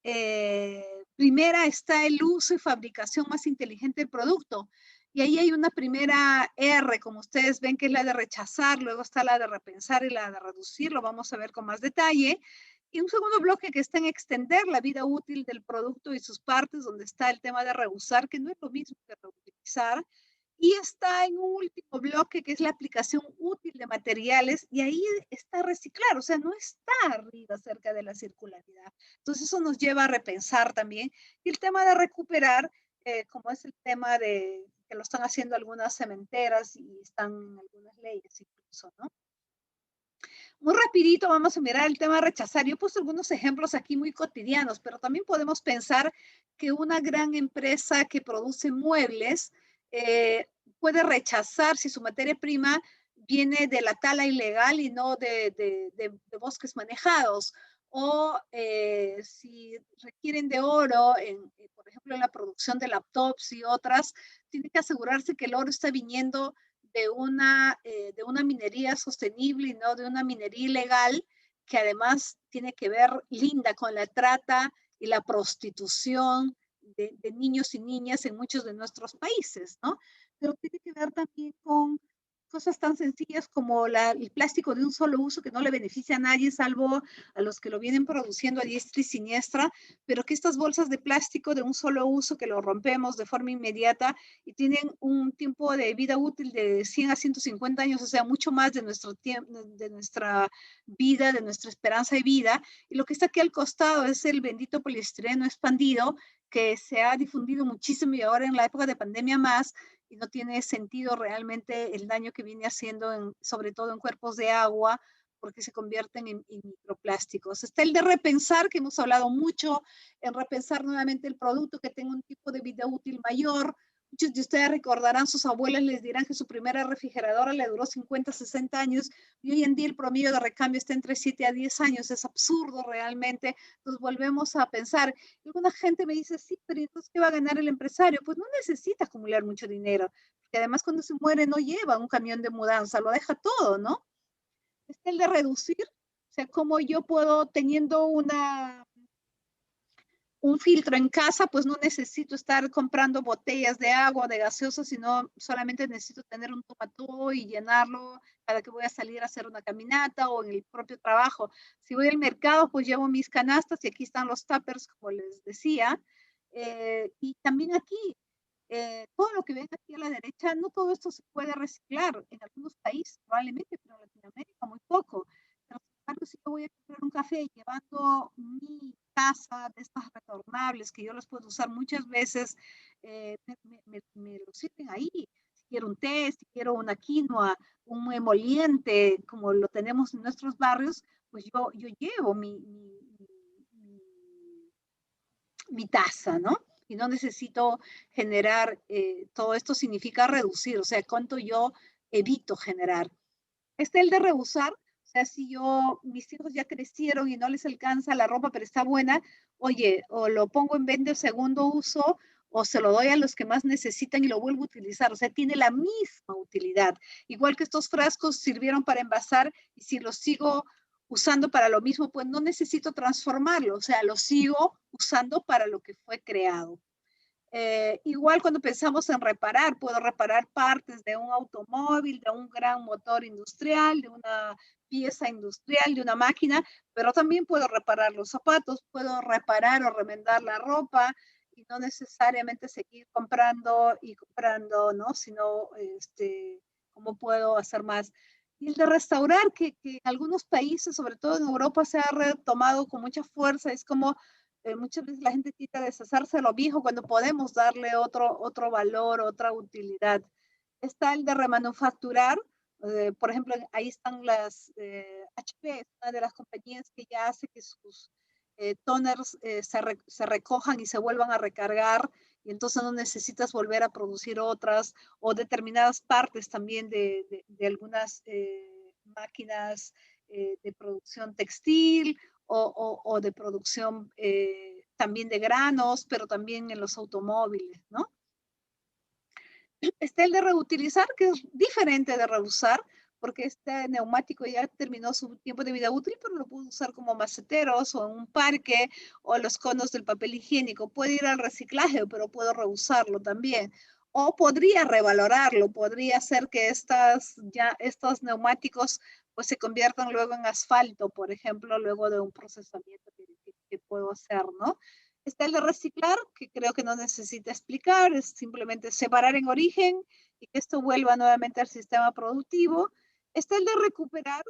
primera está el uso y fabricación más inteligente del producto. Y ahí hay una primera R, como ustedes ven, que es la de rechazar, luego está la de repensar y la de reducir, lo vamos a ver con más detalle. Y un segundo bloque que está en extender la vida útil del producto y sus partes, donde está el tema de reusar, que no es lo mismo que reutilizar. Y está en un último bloque que es la aplicación útil de materiales, y ahí está reciclar, o sea, no está arriba cerca de la circularidad. Entonces eso nos lleva a repensar también. Y el tema de recuperar, como es el tema de que lo están haciendo algunas cementeras y están en algunas leyes incluso, ¿no? Muy rapidito vamos a mirar el tema de rechazar. Yo he puesto algunos ejemplos aquí muy cotidianos, pero también podemos pensar que una gran empresa que produce muebles puede rechazar si su materia prima viene de la tala ilegal y no de bosques manejados. O si requieren de oro, por ejemplo, en la producción de laptops y otras, tiene que asegurarse que el oro está viniendo de una minería sostenible y no de una minería ilegal, que además tiene que ver linda con la trata y la prostitución de niños y niñas en muchos de nuestros países, ¿no? Pero tiene que ver también con cosas tan sencillas como el plástico de un solo uso que no le beneficia a nadie, salvo a los que lo vienen produciendo a diestra y siniestra, pero que estas bolsas de plástico de un solo uso que lo rompemos de forma inmediata y tienen un tiempo de vida útil de 100 a 150 años, o sea, mucho más de nuestro tiempo, de nuestra vida, de nuestra esperanza de vida. Y lo que está aquí al costado es el bendito poliestireno expandido, que se ha difundido muchísimo y ahora en la época de pandemia más, y no tiene sentido realmente el daño que viene haciendo, sobre todo en cuerpos de agua, porque se convierten en microplásticos. Está el de repensar, que hemos hablado mucho, en repensar nuevamente el producto, que tenga un tipo de vida útil mayor. Muchos de ustedes recordarán, sus abuelas les dirán que su primera refrigeradora le duró 50, 60 años, y hoy en día el promedio de recambio está entre 7 a 10 años. Es absurdo realmente. Entonces volvemos a pensar. Y alguna gente me dice, sí, pero entonces, ¿qué va a ganar el empresario? Pues no necesita acumular mucho dinero, porque además cuando se muere no lleva un camión de mudanza, lo deja todo, ¿no? Es el de reducir, o sea, cómo yo puedo, teniendo un filtro en casa, pues no necesito estar comprando botellas de agua, de gaseosa, sino solamente necesito tener un tomató y llenarlo cada que voy a salir a hacer una caminata o en el propio trabajo. Si voy al mercado, pues llevo mis canastas y aquí están los tuppers, como les decía. Y también aquí, todo lo que ven aquí a la derecha, no todo esto se puede reciclar. En algunos países probablemente, pero en Latinoamérica muy poco. Pero sin embargo, si yo voy a comprar un café llevando mi taza de estas retornables, que yo las puedo usar muchas veces, me lo sirven ahí. Si quiero un té, si quiero una quinoa, un emoliente, como lo tenemos en nuestros barrios, pues yo llevo mi taza, ¿no? Y no necesito generar, todo esto significa reducir, o sea, cuánto yo evito generar. El de reusar, o sea, si mis hijos ya crecieron y no les alcanza la ropa, pero está buena, oye, o lo pongo en venta de segundo uso, o se lo doy a los que más necesitan y lo vuelvo a utilizar, o sea, tiene la misma utilidad. Igual que estos frascos sirvieron para envasar, y si los sigo usando para lo mismo, pues no necesito transformarlo, o sea, lo sigo usando para lo que fue creado. Igual cuando pensamos en reparar, puedo reparar partes de un automóvil, de un gran motor industrial, de una pieza industrial, de una máquina, pero también puedo reparar los zapatos, puedo reparar o remendar la ropa y no necesariamente seguir comprando y comprando, ¿no? Sino, ¿cómo puedo hacer más? Y el de restaurar, que en algunos países, sobre todo en Europa, se ha retomado con mucha fuerza, es como muchas veces la gente quita deshacerse de lo viejo cuando podemos darle otro valor, otra utilidad. Está el de remanufacturar, por ejemplo, ahí están las HP, es una de las compañías que ya hace que sus toners se recojan y se vuelvan a recargar, y entonces no necesitas volver a producir otras, o determinadas partes también de algunas máquinas de producción textil, o de producción también de granos, pero también en los automóviles, ¿no? Está el de reutilizar, que es diferente de reusar, porque este neumático ya terminó su tiempo de vida útil, pero lo puedo usar como maceteros o en un parque, o los conos del papel higiénico. Puede ir al reciclaje, pero puedo reusarlo también. O podría revalorarlo, podría hacer que estos neumáticos pues se conviertan luego en asfalto, por ejemplo, luego de un procesamiento que puedo hacer, ¿no? Está el de reciclar, que creo que no necesita explicar, es simplemente separar en origen y que esto vuelva nuevamente al sistema productivo. Está el de recuperar,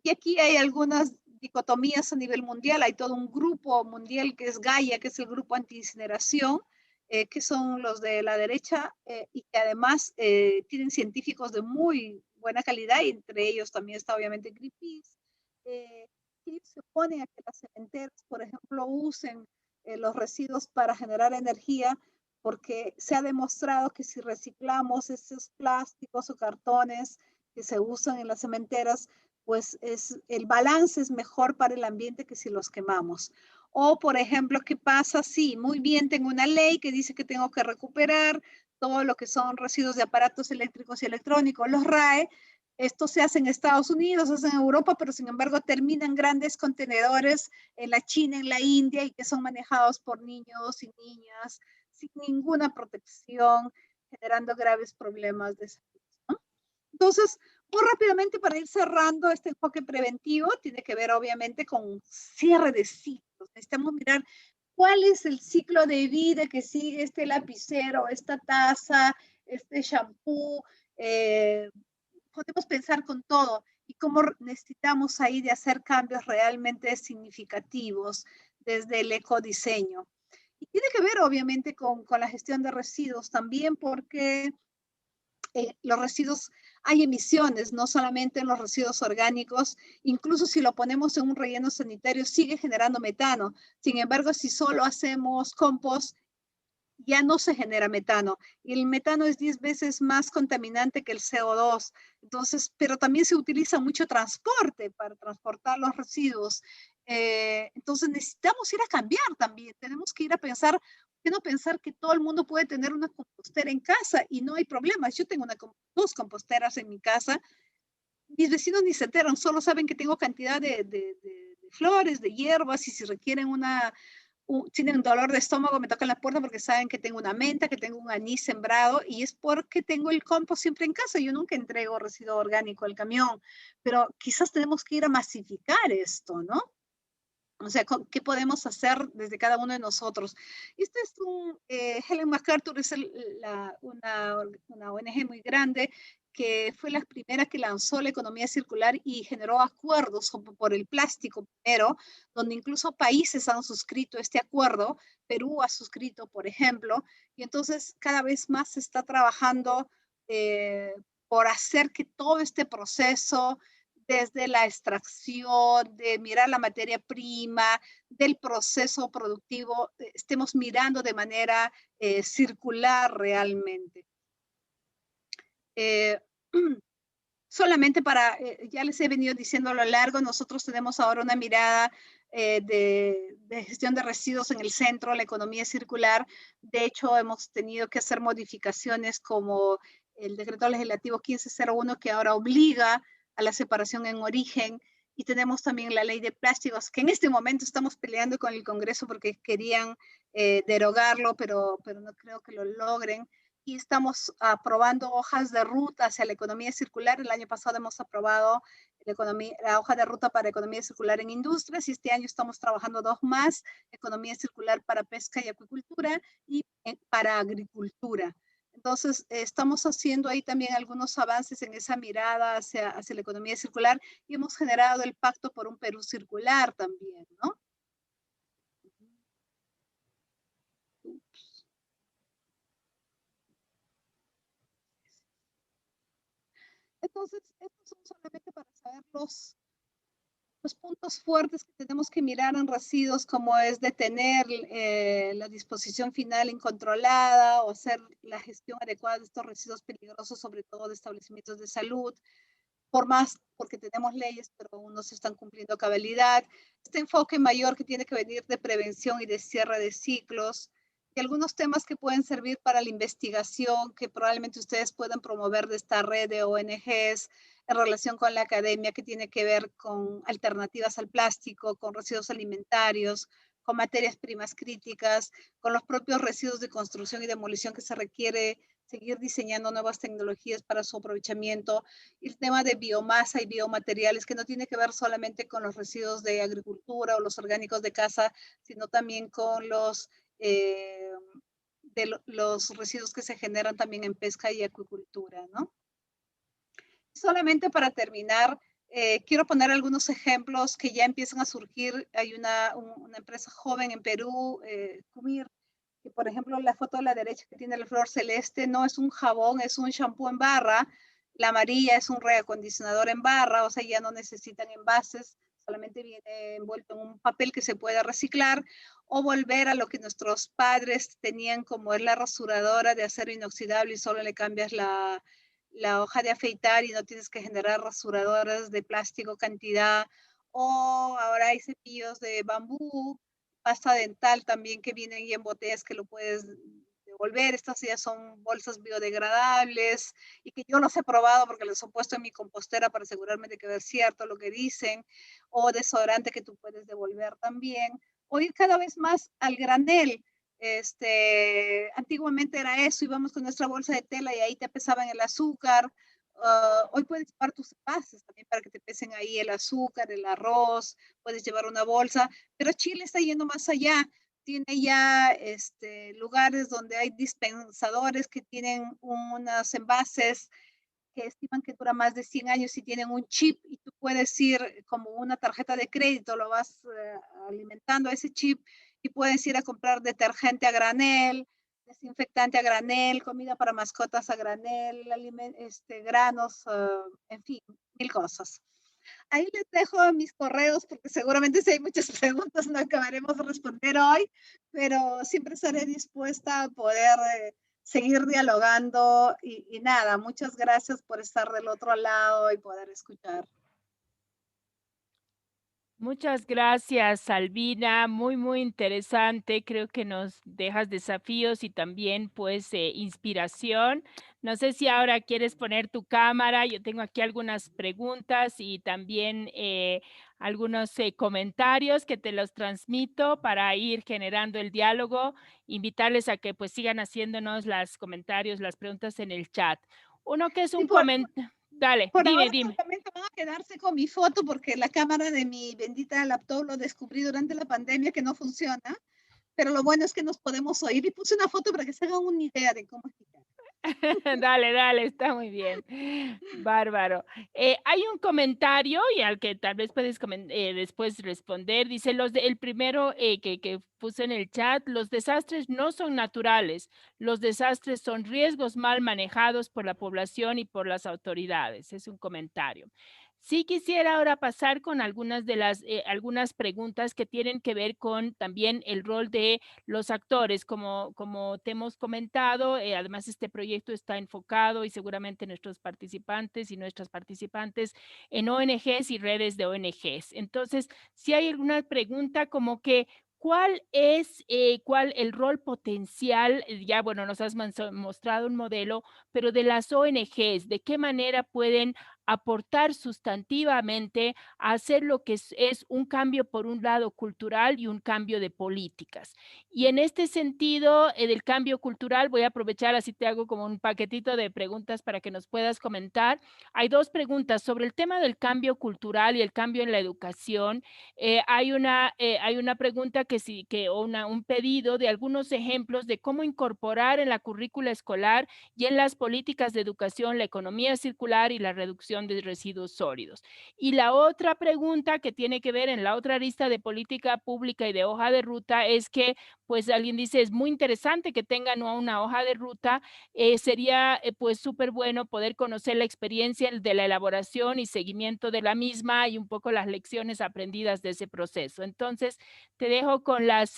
y aquí hay algunas dicotomías a nivel mundial. Hay todo un grupo mundial que es Gaia, que es el grupo anti-incineración, que son los de la derecha, y que además tienen científicos de muy buena calidad, y entre ellos también está obviamente Greenpeace, que se opone a que las cementeras, por ejemplo, usen los residuos para generar energía, porque se ha demostrado que si reciclamos esos plásticos o cartones que se usan en las cementeras, pues el balance es mejor para el ambiente que si los quemamos. O, por ejemplo, ¿qué pasa? Sí, muy bien, tengo una ley que dice que tengo que recuperar todo lo que son residuos de aparatos eléctricos y electrónicos, los RAE. Esto se hace en Estados Unidos, se hace en Europa, pero sin embargo terminan grandes contenedores en la China, en la India, y que son manejados por niños y niñas sin ninguna protección, generando graves problemas de salud, ¿no? Entonces, muy rápidamente, para ir cerrando, este enfoque preventivo tiene que ver obviamente con cierre de ciclos. Necesitamos mirar cuál es el ciclo de vida que sigue este lapicero, esta taza, este shampoo. Podemos pensar con todo, y cómo necesitamos ahí de hacer cambios realmente significativos desde el ecodiseño. Y tiene que ver obviamente con la gestión de residuos también, porque los residuos, hay emisiones, no solamente en los residuos orgánicos, incluso si lo ponemos en un relleno sanitario sigue generando metano. Sin embargo, si solo hacemos compost, ya no se genera metano. Y el metano es 10 veces más contaminante que el CO2. Entonces, pero también se utiliza mucho transporte para transportar los residuos. Entonces necesitamos ir a cambiar también. Tenemos que ir a pensar, ¿por qué no pensar que todo el mundo puede tener una compostera en casa y no hay problemas? Yo tengo dos composteras en mi casa. Mis vecinos ni se enteran, solo saben que tengo cantidad de flores, de hierbas, y si requieren tienen un dolor de estómago, me tocan la puerta porque saben que tengo una menta, que tengo un anís sembrado, y es porque tengo el compost siempre en casa. Yo nunca entrego residuo orgánico al camión, pero quizás tenemos que ir a masificar esto, ¿no? O sea, ¿qué podemos hacer desde cada uno de nosotros? Este es Helen MacArthur es una ONG muy grande que fue la primera que lanzó la economía circular y generó acuerdos por el plástico primero, donde incluso países han suscrito este acuerdo. Perú ha suscrito, por ejemplo, y entonces cada vez más se está trabajando por hacer que todo este proceso, desde la extracción, de mirar la materia prima, del proceso productivo, estemos mirando de manera circular realmente. Solamente ya les he venido diciendo a lo largo, nosotros tenemos ahora una mirada de gestión de residuos en el centro, la economía circular. De hecho, hemos tenido que hacer modificaciones como el decreto legislativo 1501, que ahora obliga a la separación en origen, y tenemos también la ley de plásticos, que en este momento estamos peleando con el Congreso porque querían derogarlo, pero no creo que lo logren. Y estamos aprobando hojas de ruta hacia la economía circular. El año pasado hemos aprobado la hoja de ruta para economía circular en industrias, y este año estamos trabajando 2 más, economía circular para pesca y acuicultura y para agricultura. Entonces, estamos haciendo ahí también algunos avances en esa mirada hacia la economía circular, y hemos generado el Pacto por un Perú Circular también, ¿no? Entonces, estos son solamente para saber los puntos fuertes que tenemos que mirar en residuos, como es detener la disposición final incontrolada o hacer la gestión adecuada de estos residuos peligrosos, sobre todo de establecimientos de salud, porque tenemos leyes, pero aún no se están cumpliendo a cabalidad. Este enfoque mayor que tiene que venir de prevención y de cierre de ciclos, y algunos temas que pueden servir para la investigación, que probablemente ustedes puedan promover de esta red de ONGs en relación con la academia, que tiene que ver con alternativas al plástico, con residuos alimentarios, con materias primas críticas, con los propios residuos de construcción y demolición, que se requiere seguir diseñando nuevas tecnologías para su aprovechamiento. El tema de biomasa y biomateriales, que no tiene que ver solamente con los residuos de agricultura o los orgánicos de casa, sino también con los residuos que se generan también en pesca y acuicultura, ¿no? Solamente para terminar, quiero poner algunos ejemplos que ya empiezan a surgir. Hay una empresa joven en Perú, Cumir, que por ejemplo la foto de la derecha que tiene la flor celeste no es un jabón, es un shampoo en barra. La amarilla es un reacondicionador en barra, o sea, ya no necesitan envases, solamente viene envuelto en un papel que se puede reciclar. O volver a lo que nuestros padres tenían, como es la rasuradora de acero inoxidable, y solo le cambias la hoja de afeitar y no tienes que generar rasuradoras de plástico cantidad. O ahora hay cepillos de bambú, pasta dental también que vienen ya en botellas que lo puedes devolver. Estas ya son bolsas biodegradables y que yo los he probado porque los he puesto en mi compostera para asegurarme de que es cierto lo que dicen. O desodorante que tú puedes devolver también. O ir cada vez más al granel. Antiguamente era eso, íbamos con nuestra bolsa de tela y ahí te pesaban el azúcar. Hoy puedes llevar tus envases también para que te pesen ahí el azúcar, el arroz, puedes llevar una bolsa, pero Chile está yendo más allá. Tiene ya lugares donde hay dispensadores que tienen unos envases que estiman que dura más de 100 años y tienen un chip, y tú puedes ir como una tarjeta de crédito, lo vas alimentando a ese chip, y puedes ir a comprar detergente a granel, desinfectante a granel, comida para mascotas a granel, granos, en fin, mil cosas. Ahí les dejo mis correos porque seguramente si hay muchas preguntas no acabaremos de responder hoy, pero siempre estaré dispuesta a poder seguir dialogando y nada, muchas gracias por estar del otro lado y poder escuchar. Muchas gracias, Albina. Muy, muy interesante. Creo que nos dejas desafíos y también, pues, inspiración. No sé si ahora quieres poner tu cámara. Yo tengo aquí algunas preguntas y también algunos comentarios que te los transmito para ir generando el diálogo. Invitarles a que, pues, sigan haciéndonos los comentarios, las preguntas en el chat. Uno que es un comentario. Dale, Por dime, ahora dime. solamente van a quedarse con mi foto porque la cámara de mi bendita laptop lo descubrí durante la pandemia que no funciona, pero lo bueno es que nos podemos oír y puse una foto para que se hagan una idea de cómo es. Dale, dale, está muy bien. Bárbaro. Hay un comentario y al que tal vez puedes después responder. Dice, el primero que puse en el chat, los desastres no son naturales. Los desastres son riesgos mal manejados por la población y por las autoridades. Es un comentario. Sí quisiera ahora pasar con algunas de las algunas preguntas que tienen que ver con también el rol de los actores, como te hemos comentado. Además, este proyecto está enfocado y seguramente nuestros participantes y nuestras participantes en ONGs y redes de ONGs. Entonces, si hay alguna pregunta como que, ¿cuál es el rol potencial? Ya, bueno, nos has mostrado un modelo, pero de las ONGs, ¿de qué manera pueden aportar sustantivamente a hacer lo que es un cambio, por un lado, cultural y un cambio de políticas? Y en este sentido, del cambio cultural, voy a aprovechar, así te hago como un paquetito de preguntas para que nos puedas comentar. Hay dos preguntas sobre el tema del cambio cultural y el cambio en la educación. Hay una pregunta un pedido de algunos ejemplos de cómo incorporar en la currícula escolar y en las políticas de educación la economía circular y la reducción de residuos sólidos. Y la otra pregunta que tiene que ver en la otra lista de política pública y de hoja de ruta es que, pues alguien dice, es muy interesante que tengan una hoja de ruta, sería pues súper bueno poder conocer la experiencia de la elaboración y seguimiento de la misma y un poco las lecciones aprendidas de ese proceso. Entonces, te dejo con las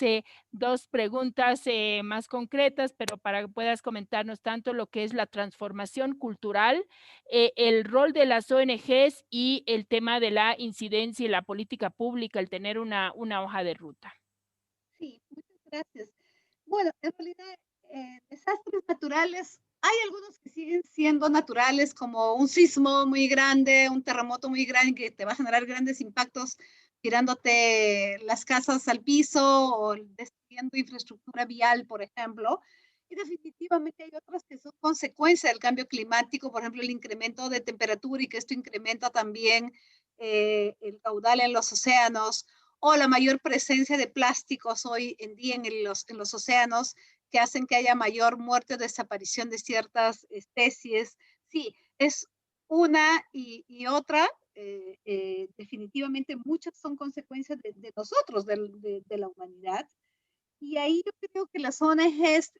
dos preguntas más concretas, pero para que puedas comentarnos tanto lo que es la transformación cultural, el rol de las ONGs y el tema de la incidencia y la política pública, el tener una hoja de ruta. Sí, muchas gracias. Bueno, en realidad, desastres naturales, hay algunos que siguen siendo naturales, como un sismo muy grande, un terremoto muy grande que te va a generar grandes impactos tirándote las casas al piso o destruyendo infraestructura vial, por ejemplo. Y definitivamente hay otras que son consecuencia del cambio climático, por ejemplo, el incremento de temperatura y que esto incrementa también el caudal en los océanos, o la mayor presencia de plásticos hoy en día en los océanos que hacen que haya mayor muerte o desaparición de ciertas especies. Sí, es una y otra. Definitivamente muchas son consecuencias de nosotros, de la humanidad. Y ahí yo creo que las ONGs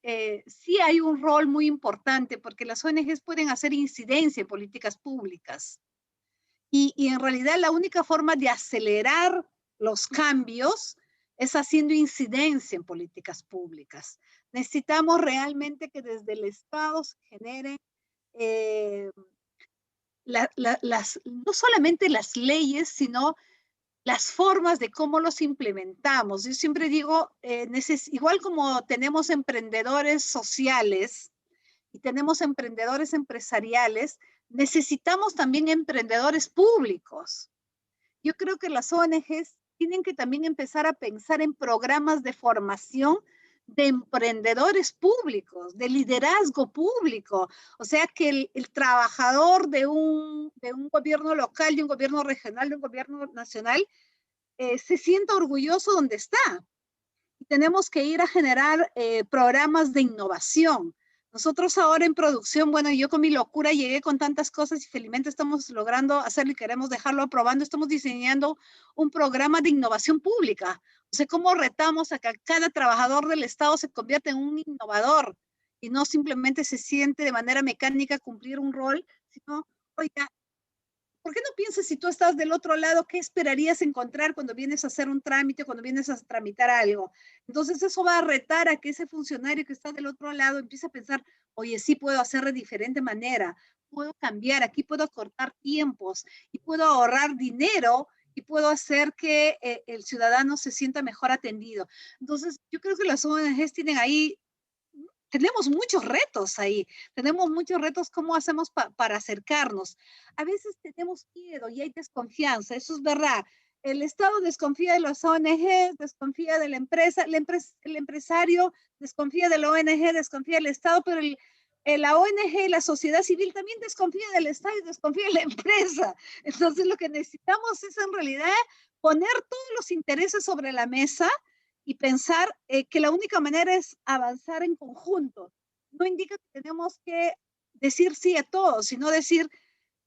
sí hay un rol muy importante porque las ONGs pueden hacer incidencia en políticas públicas. Y en realidad la única forma de acelerar los cambios es haciendo incidencia en políticas públicas. Necesitamos realmente que desde el Estado se generen no solamente las leyes, sino las formas de cómo los implementamos. Yo siempre digo, igual como tenemos emprendedores sociales y tenemos emprendedores empresariales, necesitamos también emprendedores públicos. Yo creo que las ONGs tienen que también empezar a pensar en programas de formación de emprendedores públicos, de liderazgo público. O sea, que el trabajador de un gobierno local, de un gobierno regional, de un gobierno nacional, se sienta orgulloso donde está. Y tenemos que ir a generar programas de innovación, Nosotros ahora en producción, bueno, yo con mi locura llegué con tantas cosas y felizmente estamos logrando hacerlo y queremos dejarlo aprobando. Estamos diseñando un programa de innovación pública. O sea, cómo retamos a que cada trabajador del Estado se convierta en un innovador y no simplemente se siente de manera mecánica cumplir un rol, sino, oiga, ¿por qué no piensas si tú estás del otro lado, qué esperarías encontrar cuando vienes a hacer un trámite, cuando vienes a tramitar algo? Entonces eso va a retar a que ese funcionario que está del otro lado empiece a pensar, oye, sí puedo hacer de diferente manera, puedo cambiar, aquí puedo cortar tiempos y puedo ahorrar dinero y puedo hacer que el ciudadano se sienta mejor atendido. Entonces, yo creo que las ONGs tienen ahí tenemos muchos retos ahí, tenemos muchos retos, ¿cómo hacemos para acercarnos? A veces tenemos miedo y hay desconfianza, eso es verdad. El Estado desconfía de las ONG, desconfía de la empresa, el empresario desconfía de la ONG, desconfía del Estado, pero la ONG y la sociedad civil también desconfía del Estado y desconfía de la empresa. Entonces lo que necesitamos es en realidad poner todos los intereses sobre la mesa y pensar que la única manera es avanzar en conjunto. No indica que tenemos que decir sí a todos, sino decir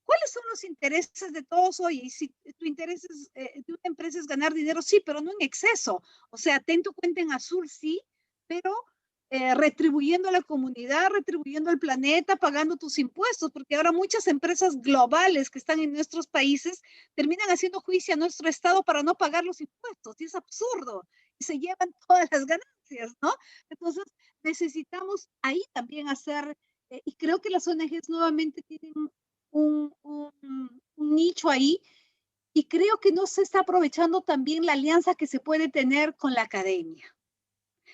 cuáles son los intereses de todos. Oye, si tu interés de una empresa es ganar dinero, sí, pero no en exceso. O sea, ten tu cuenta en azul, sí, pero retribuyendo a la comunidad, retribuyendo al planeta, pagando tus impuestos, porque ahora muchas empresas globales que están en nuestros países terminan haciendo juicio a nuestro Estado para no pagar los impuestos, y es absurdo, y se llevan todas las ganancias, ¿no? Entonces, necesitamos ahí también hacer, y creo que las ONGs nuevamente tienen un nicho ahí, y creo que no se está aprovechando también la alianza que se puede tener con la academia.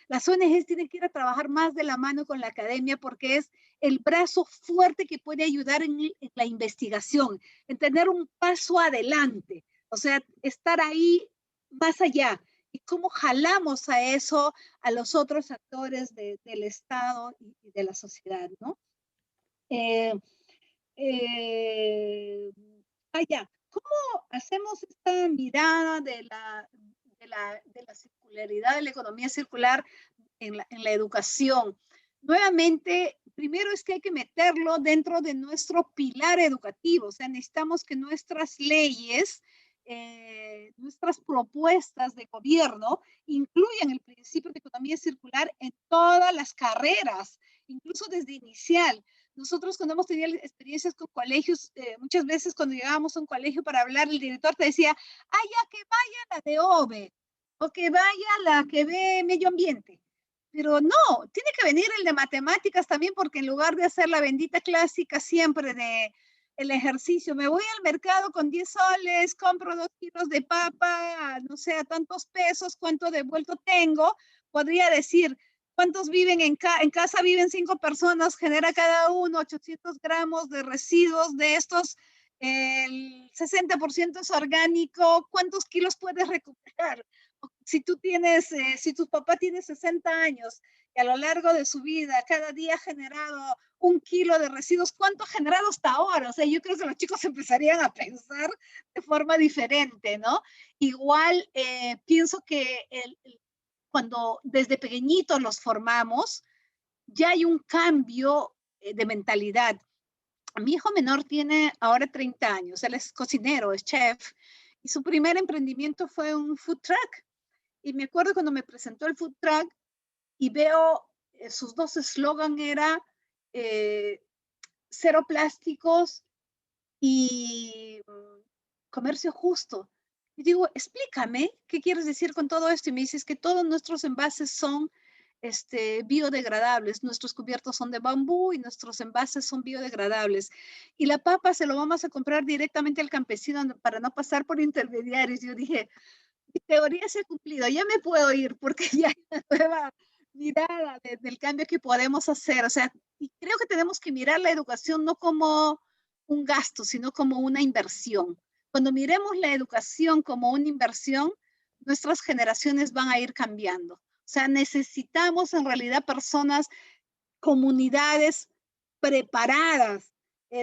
Las ONGs tienen que ir a trabajar más de la mano con la academia porque es el brazo fuerte que puede ayudar en la investigación, en tener un paso adelante, o sea, estar ahí más allá. Y cómo jalamos a eso a los otros actores del Estado y de la sociedad, ¿no? Eh, eh, ¿Cómo hacemos esta mirada de la circularidad, de la economía circular en la educación? Nuevamente, primero es que hay que meterlo dentro de nuestro pilar educativo, o sea, necesitamos que nuestras leyes, nuestras propuestas de gobierno incluyan el principio de economía circular en todas las carreras, incluso desde inicial. Nosotros cuando hemos tenido experiencias con colegios, muchas veces cuando llegábamos a un colegio para hablar, el director te decía, ya que vaya la de OVE, o que vaya la que ve medio ambiente. Pero no, tiene que venir el de matemáticas también, porque en lugar de hacer la bendita clásica siempre de el ejercicio, me voy al mercado con 10 soles, compro 2 kilos de papa, no sé, a tantos pesos, ¿cuánto devuelto tengo? Podría decir, ¿cuántos viven en casa? Viven 5 personas, genera cada uno 800 gramos de residuos de estos, el 60% es orgánico, ¿cuántos kilos puedes recuperar? Si tú tienes, si tu papá tiene 60 años y a lo largo de su vida cada día ha generado 1 kilo de residuos, ¿cuánto ha generado hasta ahora? O sea, yo creo que los chicos empezarían a pensar de forma diferente, ¿no? Igual pienso que cuando desde pequeñitos los formamos, ya hay un cambio de mentalidad. Mi hijo menor tiene ahora 30 años, él es cocinero, es chef, y su primer emprendimiento fue un food truck. Y me acuerdo cuando me presentó el food truck y veo sus dos eslogan era cero plásticos y comercio justo. Y digo, explícame, ¿qué quieres decir con todo esto? Y me dices que todos nuestros envases son biodegradables, nuestros cubiertos son de bambú y nuestros envases son biodegradables. Y la papa se lo vamos a comprar directamente al campesino para no pasar por intermediarios. Yo dije, mi teoría se ha cumplido, ya me puedo ir porque ya hay una nueva mirada del cambio que podemos hacer. O sea, y creo que tenemos que mirar la educación no como un gasto, sino como una inversión. Cuando miremos la educación como una inversión, nuestras generaciones van a ir cambiando. O sea, necesitamos en realidad personas, comunidades preparadas,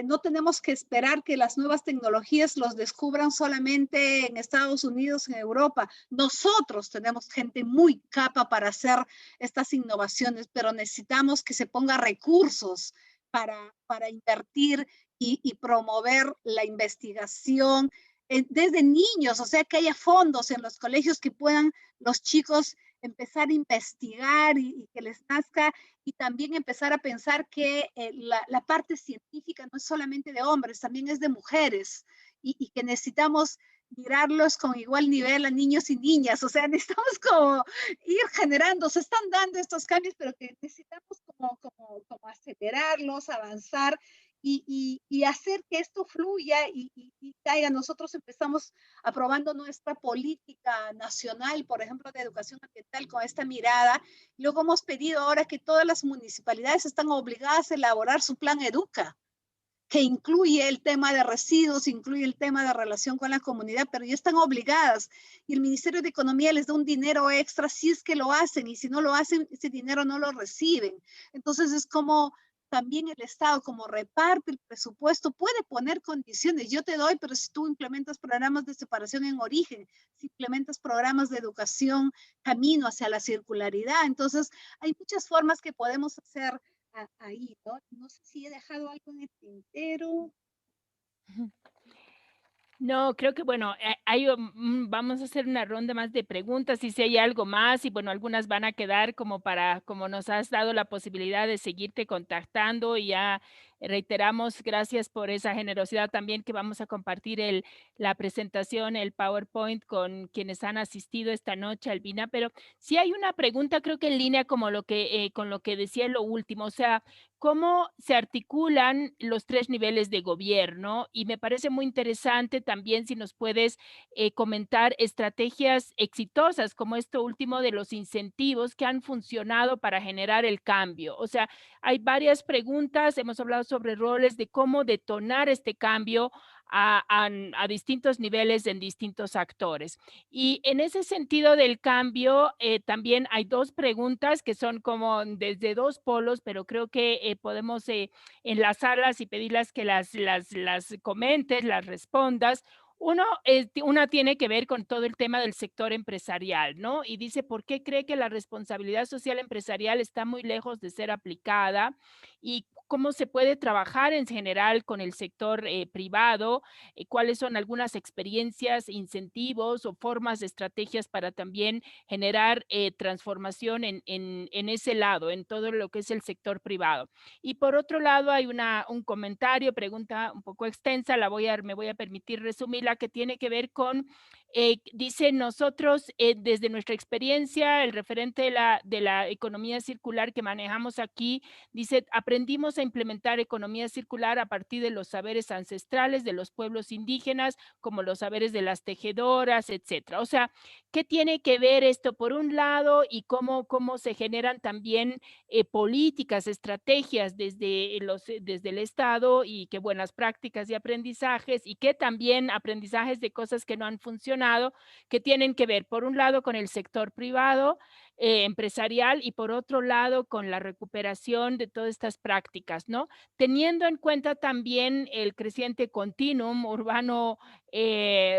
no tenemos que esperar que las nuevas tecnologías los descubran solamente en Estados Unidos, en Europa. Nosotros tenemos gente muy capa para hacer estas innovaciones, pero necesitamos que se ponga recursos para invertir y promover la investigación desde niños, o sea, que haya fondos en los colegios que puedan los chicos empezar a investigar y que les nazca, y también empezar a pensar que la parte científica no es solamente de hombres, también es de mujeres, y que necesitamos mirarlos con igual nivel a niños y niñas, o sea, necesitamos como ir generando, se están dando estos cambios, pero que necesitamos como acelerarlos, avanzar, y hacer que esto fluya y caiga. Nosotros empezamos aprobando nuestra política nacional, por ejemplo, de educación ambiental con esta mirada. Luego hemos pedido ahora que todas las municipalidades están obligadas a elaborar su plan Educa, que incluye el tema de residuos, incluye el tema de relación con la comunidad, pero ya están obligadas. Y el Ministerio de Economía les da un dinero extra si es que lo hacen, y si no lo hacen, ese dinero no lo reciben. Entonces es como también el Estado, como reparte el presupuesto, puede poner condiciones. Yo te doy, pero si tú implementas programas de separación en origen, si implementas programas de educación, camino hacia la circularidad. Entonces, hay muchas formas que podemos hacer ahí, ¿no? No sé si he dejado algo en el tintero. No, creo que, bueno, vamos a hacer una ronda más de preguntas, y si hay algo más, y bueno, algunas van a quedar como nos has dado la posibilidad de seguirte contactando, y ya reiteramos, gracias por esa generosidad también, que vamos a compartir la presentación, el PowerPoint con quienes han asistido esta noche, Albina, pero sí hay una pregunta, creo que en línea como con lo que decía lo último, o sea, cómo se articulan los 3 niveles de gobierno, y me parece muy interesante también si nos puedes comentar estrategias exitosas como esto último de los incentivos que han funcionado para generar el cambio. O sea, hay varias preguntas, hemos hablado sobre roles de cómo detonar este cambio a distintos niveles en distintos actores. Y en ese sentido del cambio, también hay 2 preguntas que son como desde 2 polos, pero creo que podemos enlazarlas y pedirlas que las comentes, las respondas. Una tiene que ver con todo el tema del sector empresarial, ¿no? Y dice, ¿por qué cree que la responsabilidad social empresarial está muy lejos de ser aplicada? Y cómo se puede trabajar en general con el sector privado, cuáles son algunas experiencias, incentivos o formas de estrategias para también generar transformación en ese lado, en todo lo que es el sector privado. Y por otro lado, hay un comentario, pregunta un poco extensa, me voy a permitir resumirla, que tiene que ver con, dice, nosotros, desde nuestra experiencia, el referente de la economía circular que manejamos aquí, dice, aprendimos a implementar economía circular a partir de los saberes ancestrales de los pueblos indígenas, como los saberes de las tejedoras, etcétera. O sea, ¿qué tiene que ver esto por un lado, y cómo se generan también políticas, estrategias desde el Estado, y qué buenas prácticas y aprendizajes, y qué también aprendizajes de cosas que no han funcionado, que tienen que ver, por un lado, con el sector privado, empresarial, y por otro lado, con la recuperación de todas estas prácticas, ¿no? Teniendo en cuenta también el creciente continuum urbano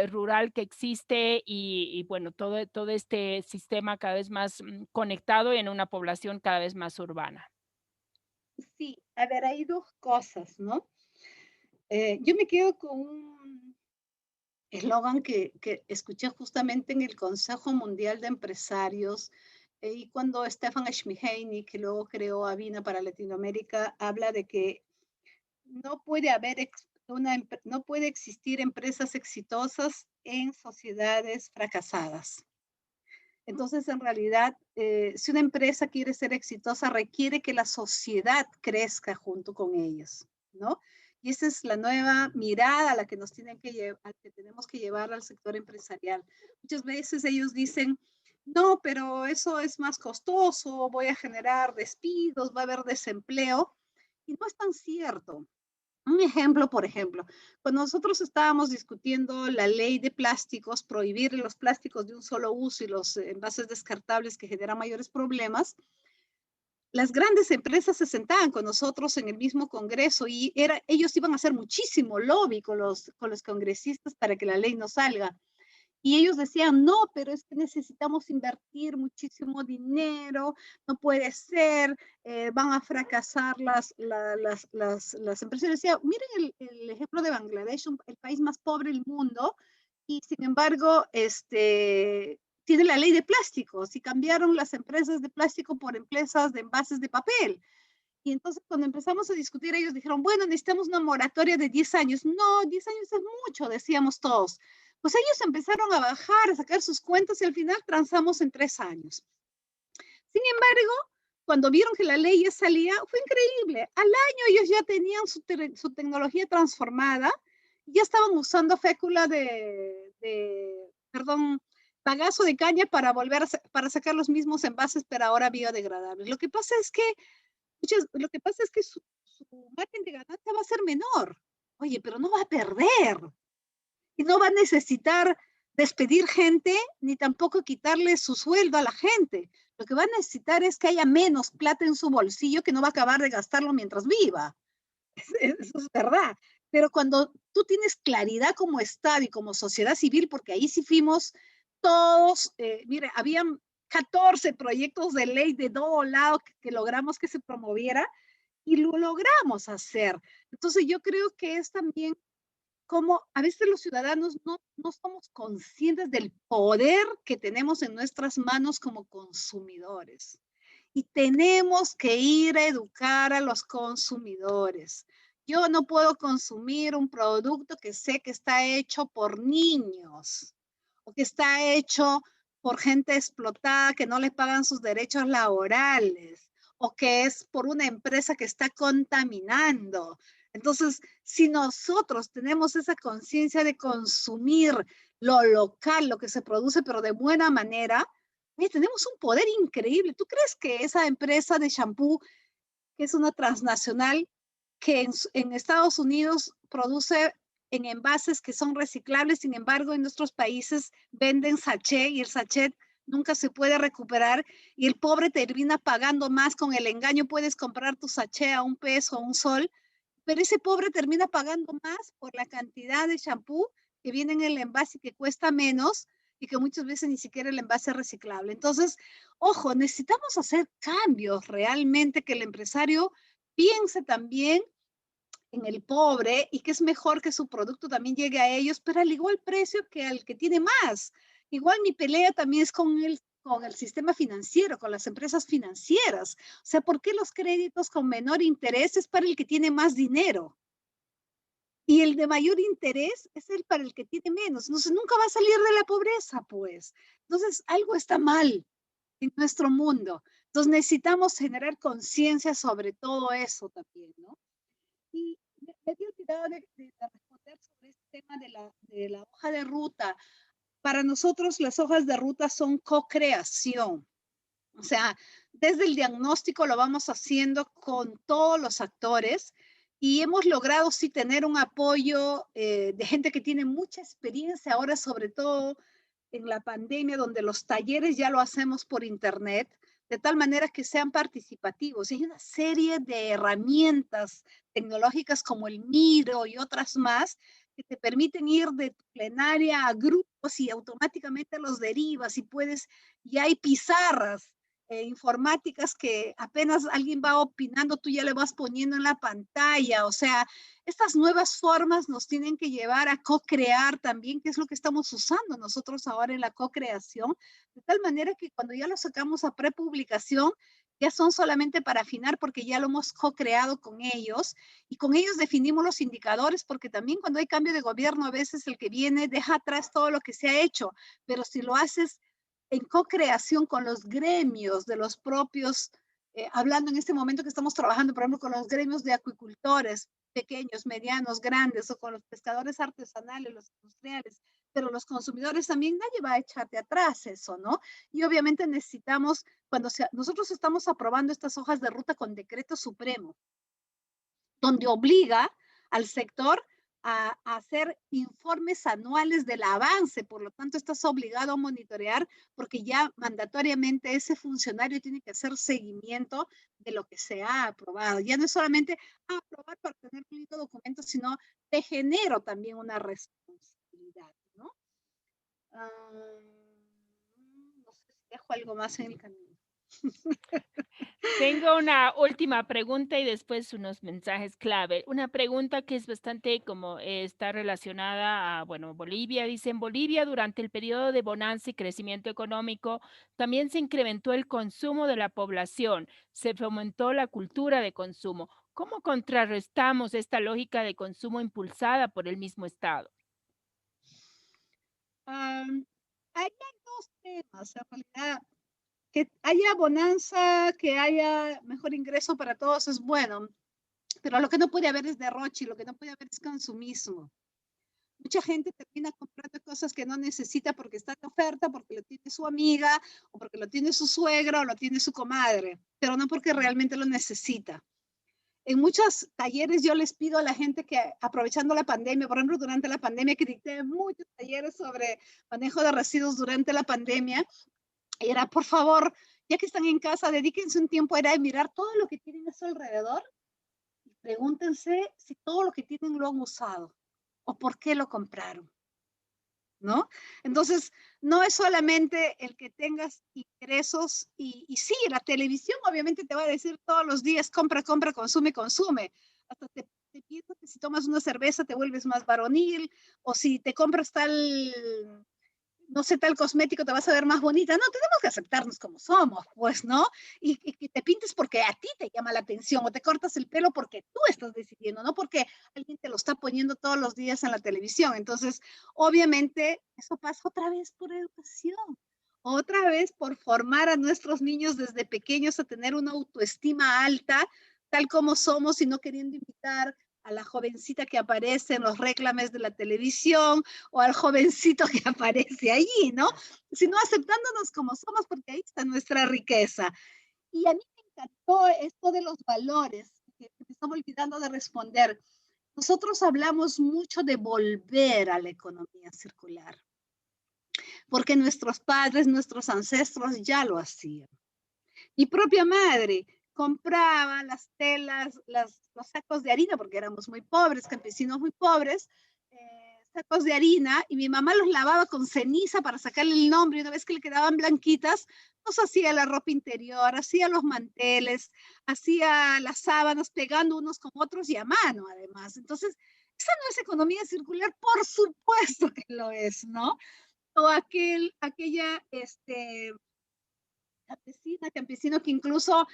rural que existe, y bueno, todo este sistema cada vez más conectado en una población cada vez más urbana. Sí, a ver, hay dos cosas, ¿no? Yo me quedo con un eslogan que escuché justamente en el Consejo Mundial de Empresarios, y cuando Stefan Schmidheiny, que luego creó Avina para Latinoamérica, habla de que no puede no puede existir empresas exitosas en sociedades fracasadas. Entonces, en realidad, si una empresa quiere ser exitosa, requiere que la sociedad crezca junto con ellos, ¿no? Y esa es la nueva mirada a la que tenemos que llevar al sector empresarial. Muchas veces ellos dicen, no, pero eso es más costoso, voy a generar despidos, va a haber desempleo. Y no es tan cierto. Un ejemplo, por ejemplo, cuando nosotros estábamos discutiendo la ley de plásticos, prohibir los plásticos de un solo uso y los envases descartables que generan mayores problemas, las grandes empresas se sentaban con nosotros en el mismo Congreso y ellos iban a hacer muchísimo lobby con los congresistas para que la ley no salga. Y ellos decían, no, pero es que necesitamos invertir muchísimo dinero, no puede ser, van a fracasar las empresas. Yo decía, miren el ejemplo de Bangladesh, el país más pobre del mundo, y sin embargo, tiene la ley de plásticos y cambiaron las empresas de plástico por empresas de envases de papel. Y entonces cuando empezamos a discutir, ellos dijeron, bueno, necesitamos una moratoria de 10 años. No, 10 años es mucho, decíamos todos. Pues ellos empezaron a bajar, a sacar sus cuentas y al final transamos en 3 años. Sin embargo, cuando vieron que la ley ya salía, fue increíble. Al año ellos ya tenían su tecnología transformada, ya estaban usando fécula bagazo de caña para para sacar los mismos envases, pero ahora biodegradables. Lo que pasa es que su margen de ganancia va a ser menor. Oye, pero no va a perder. Y no va a necesitar despedir gente, ni tampoco quitarle su sueldo a la gente. Lo que va a necesitar es que haya menos plata en su bolsillo que no va a acabar de gastarlo mientras viva. Eso es verdad. Pero cuando tú tienes claridad como Estado y como sociedad civil, porque ahí sí fuimos todos, mire, habían 14 proyectos de ley de todo lado que logramos que se promoviera y lo logramos hacer. Entonces yo creo que es también como a veces los ciudadanos no somos conscientes del poder que tenemos en nuestras manos como consumidores. Y tenemos que ir a educar a los consumidores. Yo no puedo consumir un producto que sé que está hecho por niños o que está hecho por gente explotada que no le pagan sus derechos laborales o que es por una empresa que está contaminando. Entonces, si nosotros tenemos esa conciencia de consumir lo local, lo que se produce, pero de buena manera, tenemos un poder increíble. ¿Tú crees que esa empresa de shampoo, que es una transnacional, que en Estados Unidos produce en envases que son reciclables, sin embargo, en nuestros países venden sachet y el sachet nunca se puede recuperar y el pobre termina pagando más con el engaño? Puedes comprar tu sachet a $1 o $1, pero ese pobre termina pagando más por la cantidad de shampoo que viene en el envase y que cuesta menos y que muchas veces ni siquiera el envase es reciclable. Entonces, ojo, necesitamos hacer cambios realmente, que el empresario piense también en el pobre y que es mejor que su producto también llegue a ellos, pero al igual precio que al que tiene más. Igual mi pelea también es con el sistema financiero, con las empresas financieras. O sea, ¿por qué los créditos con menor interés es para el que tiene más dinero? Y el de mayor interés es el para el que tiene menos. Entonces, nunca va a salir de la pobreza, pues. Entonces, algo está mal en nuestro mundo. Entonces, necesitamos generar conciencia sobre todo eso también, ¿no? Y me había olvidado de responder sobre este tema de la hoja de ruta. Para nosotros, las hojas de ruta son co-creación. O sea, desde el diagnóstico lo vamos haciendo con todos los actores y hemos logrado sí tener un apoyo de gente que tiene mucha experiencia ahora, sobre todo en la pandemia, donde los talleres ya lo hacemos por internet, de tal manera que sean participativos. Y hay una serie de herramientas tecnológicas como el Miro y otras más que te permiten ir de plenaria a grupos y automáticamente los derivas y puedes, y hay pizarras informáticas que apenas alguien va opinando, tú ya le vas poniendo en la pantalla. O sea, estas nuevas formas nos tienen que llevar a co-crear también, que es lo que estamos usando nosotros ahora en la co-creación, de tal manera que cuando ya lo sacamos a prepublicación, ya son solamente para afinar porque ya lo hemos co-creado con ellos y con ellos definimos los indicadores, porque también cuando hay cambio de gobierno a veces el que viene deja atrás todo lo que se ha hecho, pero si lo haces en co-creación con los gremios de los propios, hablando en este momento que estamos trabajando, por ejemplo, con los gremios de acuicultores, pequeños, medianos, grandes, o con los pescadores artesanales, los industriales, pero los consumidores también, nadie va a echarte atrás eso, ¿no? Y obviamente necesitamos, nosotros estamos aprobando estas hojas de ruta con decreto supremo, donde obliga al sector a hacer informes anuales del avance, por lo tanto estás obligado a monitorear porque ya mandatoriamente ese funcionario tiene que hacer seguimiento de lo que se ha aprobado. Ya no es solamente aprobar para tener un lindo documento, sino te genero también una responsabilidad, ¿no? No sé si dejo algo más en el camino. Tengo una última pregunta y después unos mensajes clave. Una pregunta que es bastante como está relacionada a, bueno, Bolivia. Dice, en Bolivia durante el periodo de bonanza y crecimiento económico también se incrementó el consumo de la población, se fomentó la cultura de consumo. ¿Cómo contrarrestamos esta lógica de consumo impulsada por el mismo Estado? Ahí hay dos temas, en realidad. Que haya bonanza, que haya mejor ingreso para todos es bueno, pero lo que no puede haber es derroche, lo que no puede haber es consumismo. Mucha gente termina comprando cosas que no necesita porque está en oferta, porque lo tiene su amiga, o porque lo tiene su suegra, o lo tiene su comadre, pero no porque realmente lo necesita. En muchos talleres yo les pido a la gente que, aprovechando la pandemia, por ejemplo, durante la pandemia, que dicté muchos talleres sobre manejo de residuos durante la pandemia, era, por favor, ya que están en casa, dedíquense un tiempo a mirar todo lo que tienen a su alrededor y pregúntense si todo lo que tienen lo han usado o por qué lo compraron, ¿no? Entonces, no es solamente el que tengas ingresos y sí, la televisión obviamente te va a decir todos los días, compra, compra, consume, consume. Hasta te piensas que si tomas una cerveza te vuelves más varonil, o si te compras tal, no sé, tal cosmético te vas a ver más bonita. No, tenemos que aceptarnos como somos, pues, ¿no? Y que te pintes porque a ti te llama la atención, o te cortas el pelo porque tú estás decidiendo, no porque alguien te lo está poniendo todos los días en la televisión. Entonces, obviamente, eso pasa otra vez por educación, otra vez por formar a nuestros niños desde pequeños a tener una autoestima alta, tal como somos, y no queriendo invitar a la jovencita que aparece en los reclames de la televisión, o al jovencito que aparece allí, ¿no? Sino aceptándonos como somos, porque ahí está nuestra riqueza. Y a mí me encantó esto de los valores, que me estamos olvidando de responder. Nosotros hablamos mucho de volver a la economía circular, porque nuestros padres, nuestros ancestros ya lo hacían. Mi propia madre compraba las telas, los sacos de harina, porque éramos muy pobres, campesinos muy pobres, sacos de harina, y mi mamá los lavaba con ceniza para sacarle el nombre, y una vez que le quedaban blanquitas, nos hacía la ropa interior, hacía los manteles, hacía las sábanas, pegando unos con otros y a mano, además. Entonces, esa no es economía circular, por supuesto que lo es, ¿no? O aquella, campesina, campesino que incluso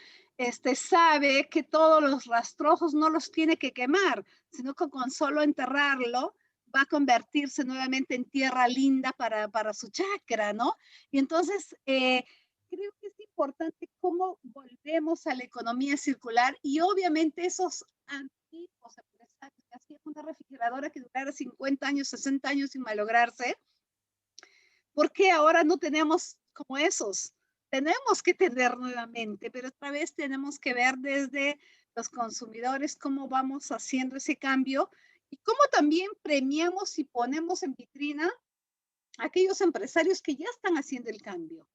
sabe que todos los rastrojos no los tiene que quemar, sino que con solo enterrarlo va a convertirse nuevamente en tierra linda para su chacra, ¿no? Y entonces, creo que es importante cómo volvemos a la economía circular, y obviamente esos antiguos empresarios que hacían una refrigeradora que durara 50 años, 60 años sin malograrse, ¿por qué ahora no tenemos como esos? Tenemos que tener nuevamente, pero otra vez tenemos que ver desde los consumidores cómo vamos haciendo ese cambio, y cómo también premiamos y ponemos en vitrina a aquellos empresarios que ya están haciendo el cambio.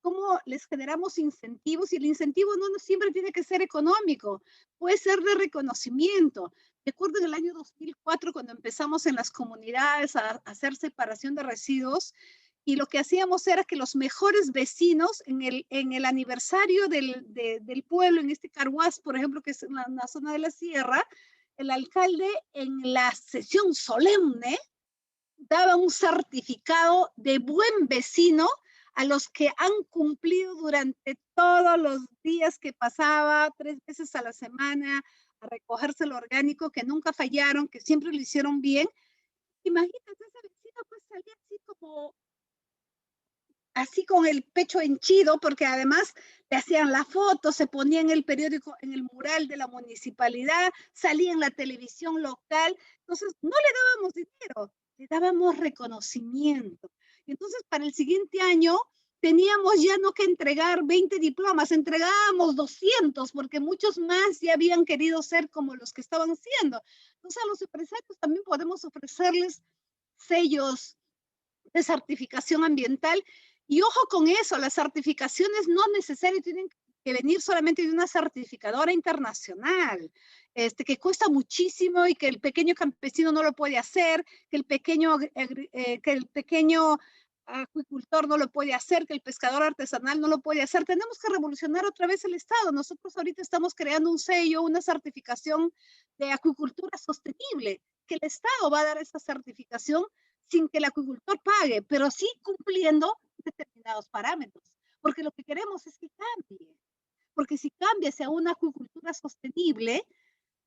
Cómo les generamos incentivos, y el incentivo no siempre tiene que ser económico, puede ser de reconocimiento. Recuerdo en el año 2004, cuando empezamos en las comunidades a hacer separación de residuos, y lo que hacíamos era que los mejores vecinos en el aniversario del pueblo, en este Carhuaz, por ejemplo, que es en la zona de la sierra, el alcalde en la sesión solemne daba un certificado de buen vecino a los que han cumplido durante todos los días que pasaba, 3 veces a la semana, a recogerse lo orgánico, que nunca fallaron, que siempre lo hicieron bien. Imagínate, ese vecino pues salía así con el pecho henchido, porque además le hacían la foto, se ponía en el periódico, en el mural de la municipalidad, salía en la televisión local. Entonces, no le dábamos dinero, le dábamos reconocimiento. Y entonces, para el siguiente año, teníamos ya no que entregar 20 diplomas, entregábamos 200 porque muchos más ya habían querido ser como los que estaban siendo. Entonces a los empresarios también podemos ofrecerles sellos de certificación ambiental. Y ojo con eso, las certificaciones no necesariamente tienen que venir solamente de una certificadora internacional, que cuesta muchísimo y que el pequeño campesino no lo puede hacer, que el pequeño acuicultor no lo puede hacer, que el pescador artesanal no lo puede hacer. Tenemos que revolucionar otra vez el Estado. Nosotros ahorita estamos creando un sello, una certificación de acuicultura sostenible, que el Estado va a dar esa certificación sin que el acuicultor pague, pero sí cumpliendo determinados parámetros, porque lo que queremos es que cambie, porque si cambia hacia una acuicultura sostenible,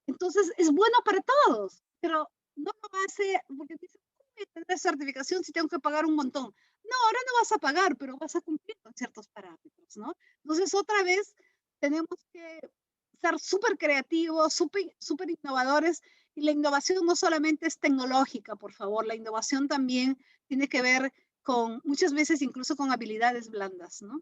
entonces es bueno para todos, pero no lo hace, porque dicen, ¿cómo voy a tener certificación si tengo que pagar un montón? No, ahora no vas a pagar, pero vas a cumplir con ciertos parámetros, ¿no? Entonces, otra vez, tenemos que ser súper creativos, súper innovadores, y la innovación no solamente es tecnológica, por favor, la innovación también tiene que ver con, muchas veces incluso con habilidades blandas, ¿no?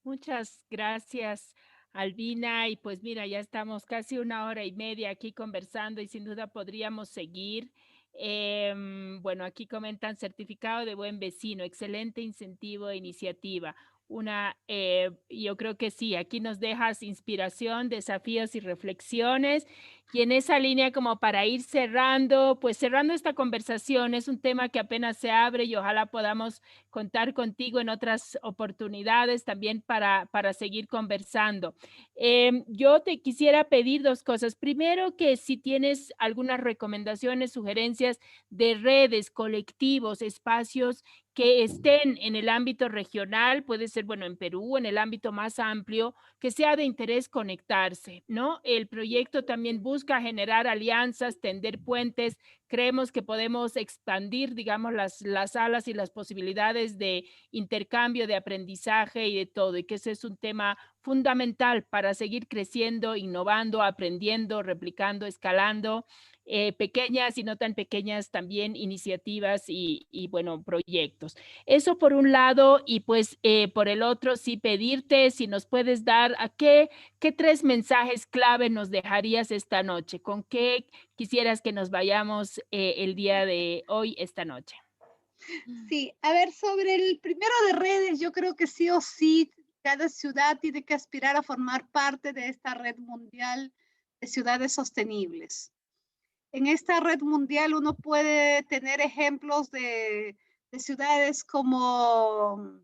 Muchas gracias, Albina. Y pues mira, ya estamos casi 1 hora y media aquí conversando y sin duda podríamos seguir. Bueno, aquí comentan certificado de buen vecino, excelente incentivo e iniciativa. Yo creo que sí, aquí nos dejas inspiración, desafíos y reflexiones. Y en esa línea, como para ir cerrando, pues cerrando esta conversación, es un tema que apenas se abre y ojalá podamos contar contigo en otras oportunidades también para seguir conversando. Yo te quisiera pedir 2 cosas. Primero, que si tienes algunas recomendaciones, sugerencias de redes, colectivos, espacios que estén en el ámbito regional, puede ser, bueno, en Perú, en el ámbito más amplio, que sea de interés conectarse, ¿no? El proyecto también busca generar alianzas, tender puentes. Creemos que podemos expandir, digamos, las alas y las posibilidades de intercambio, de aprendizaje y de todo, y que ese es un tema fundamental para seguir creciendo, innovando, aprendiendo, replicando, escalando. Pequeñas y no tan pequeñas también iniciativas y bueno, proyectos. Eso por un lado, y pues por el otro, sí pedirte si nos puedes dar a qué 3 mensajes clave nos dejarías esta noche, con qué quisieras que nos vayamos el día de hoy, esta noche. Sí, a ver, sobre el primero de redes, yo creo que sí o sí, cada ciudad tiene que aspirar a formar parte de esta red mundial de ciudades sostenibles. En esta red mundial uno puede tener ejemplos de ciudades como,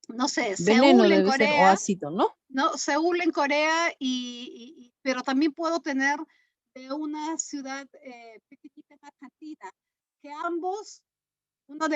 no sé, Veneno Seúl en debe ser, o Corea, ácido, ¿no? ¿no? Seúl en Corea, pero también puedo tener de una ciudad pequeñita en Argentina, que ambos, uno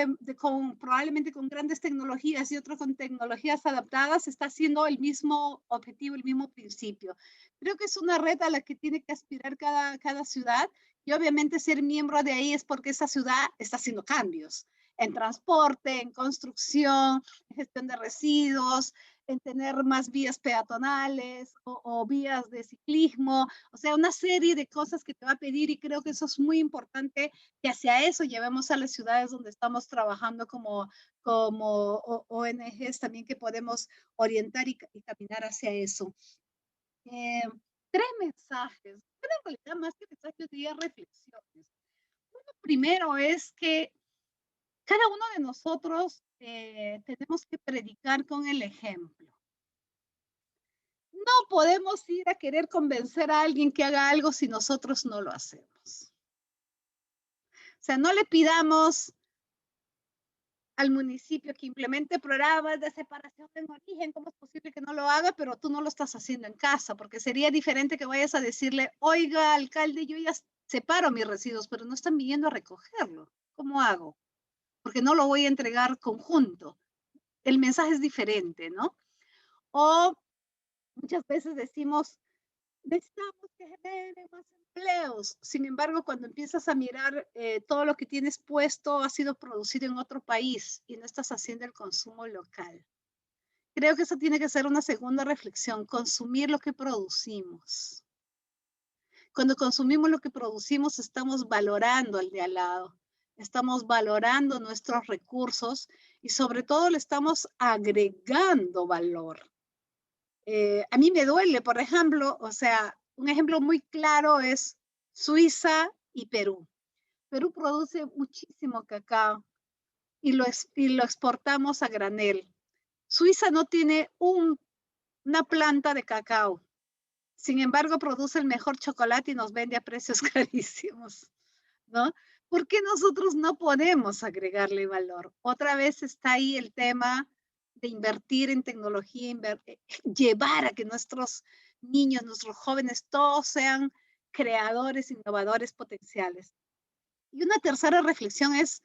probablemente con grandes tecnologías y otro con tecnologías adaptadas, está haciendo el mismo objetivo, el mismo principio. Creo que es una red a la que tiene que aspirar cada ciudad, y obviamente ser miembro de ahí es porque esa ciudad está haciendo cambios en transporte, en construcción, en gestión de residuos, en tener más vías peatonales o vías de ciclismo, o sea, una serie de cosas que te va a pedir, y creo que eso es muy importante, que hacia eso llevemos a las ciudades donde estamos trabajando como ONGs también, que podemos orientar y caminar hacia eso. 3 mensajes, en realidad más que mensajes, diría reflexiones. Uno primero es que cada uno de nosotros tenemos que predicar con el ejemplo. No podemos ir a querer convencer a alguien que haga algo si nosotros no lo hacemos. O sea, no le pidamos al municipio que implemente programas de separación de origen. ¿Cómo es posible que no lo haga, pero tú no lo estás haciendo en casa? Porque sería diferente que vayas a decirle, oiga, alcalde, yo ya separo mis residuos, pero no están viniendo a recogerlo. ¿Cómo hago? Porque no lo voy a entregar conjunto. El mensaje es diferente, ¿no? O muchas veces decimos, necesitamos que genere más empleos. Sin embargo, cuando empiezas a mirar, todo lo que tienes puesto ha sido producido en otro país y no estás haciendo el consumo local. Creo que eso tiene que ser una segunda reflexión, consumir lo que producimos. Cuando consumimos lo que producimos, estamos valorando al de al lado. estamos valorando nuestros recursos y sobre todo le estamos agregando valor. A mí me duele, por ejemplo, o sea, un ejemplo muy claro es Suiza y Perú. Perú produce muchísimo cacao y lo exportamos a granel. Suiza no tiene una planta de cacao. Sin embargo, produce el mejor chocolate y nos vende a precios carísimos, ¿no? ¿Por qué nosotros no podemos agregarle valor? Otra vez está ahí el tema de invertir en tecnología, llevar a que nuestros niños, nuestros jóvenes, todos sean creadores, innovadores potenciales. Y una tercera reflexión es,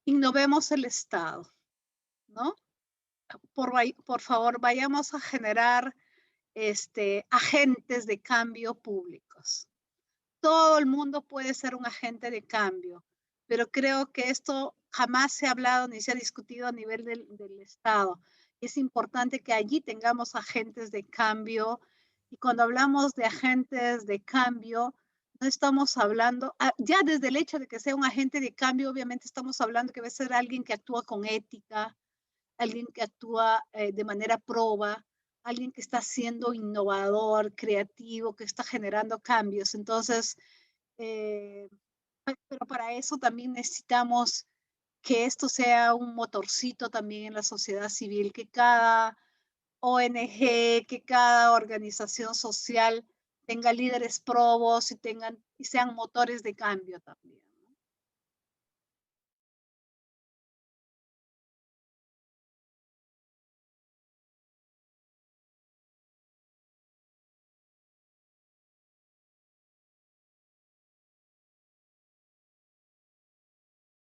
innovemos el Estado, ¿no? Por favor, vayamos a generar agentes de cambio públicos. Todo el mundo puede ser un agente de cambio, pero creo que esto jamás se ha hablado ni se ha discutido a nivel del Estado. Es importante que allí tengamos agentes de cambio y cuando hablamos de agentes de cambio, no estamos hablando, ya desde el hecho de que sea un agente de cambio, obviamente estamos hablando que debe ser alguien que actúa con ética, alguien que actúa de manera proba, alguien que está siendo innovador, creativo, que está generando cambios. Entonces, pero para eso también necesitamos que esto sea un motorcito también en la sociedad civil, que cada ONG, que cada organización social tenga líderes probos y sean motores de cambio también.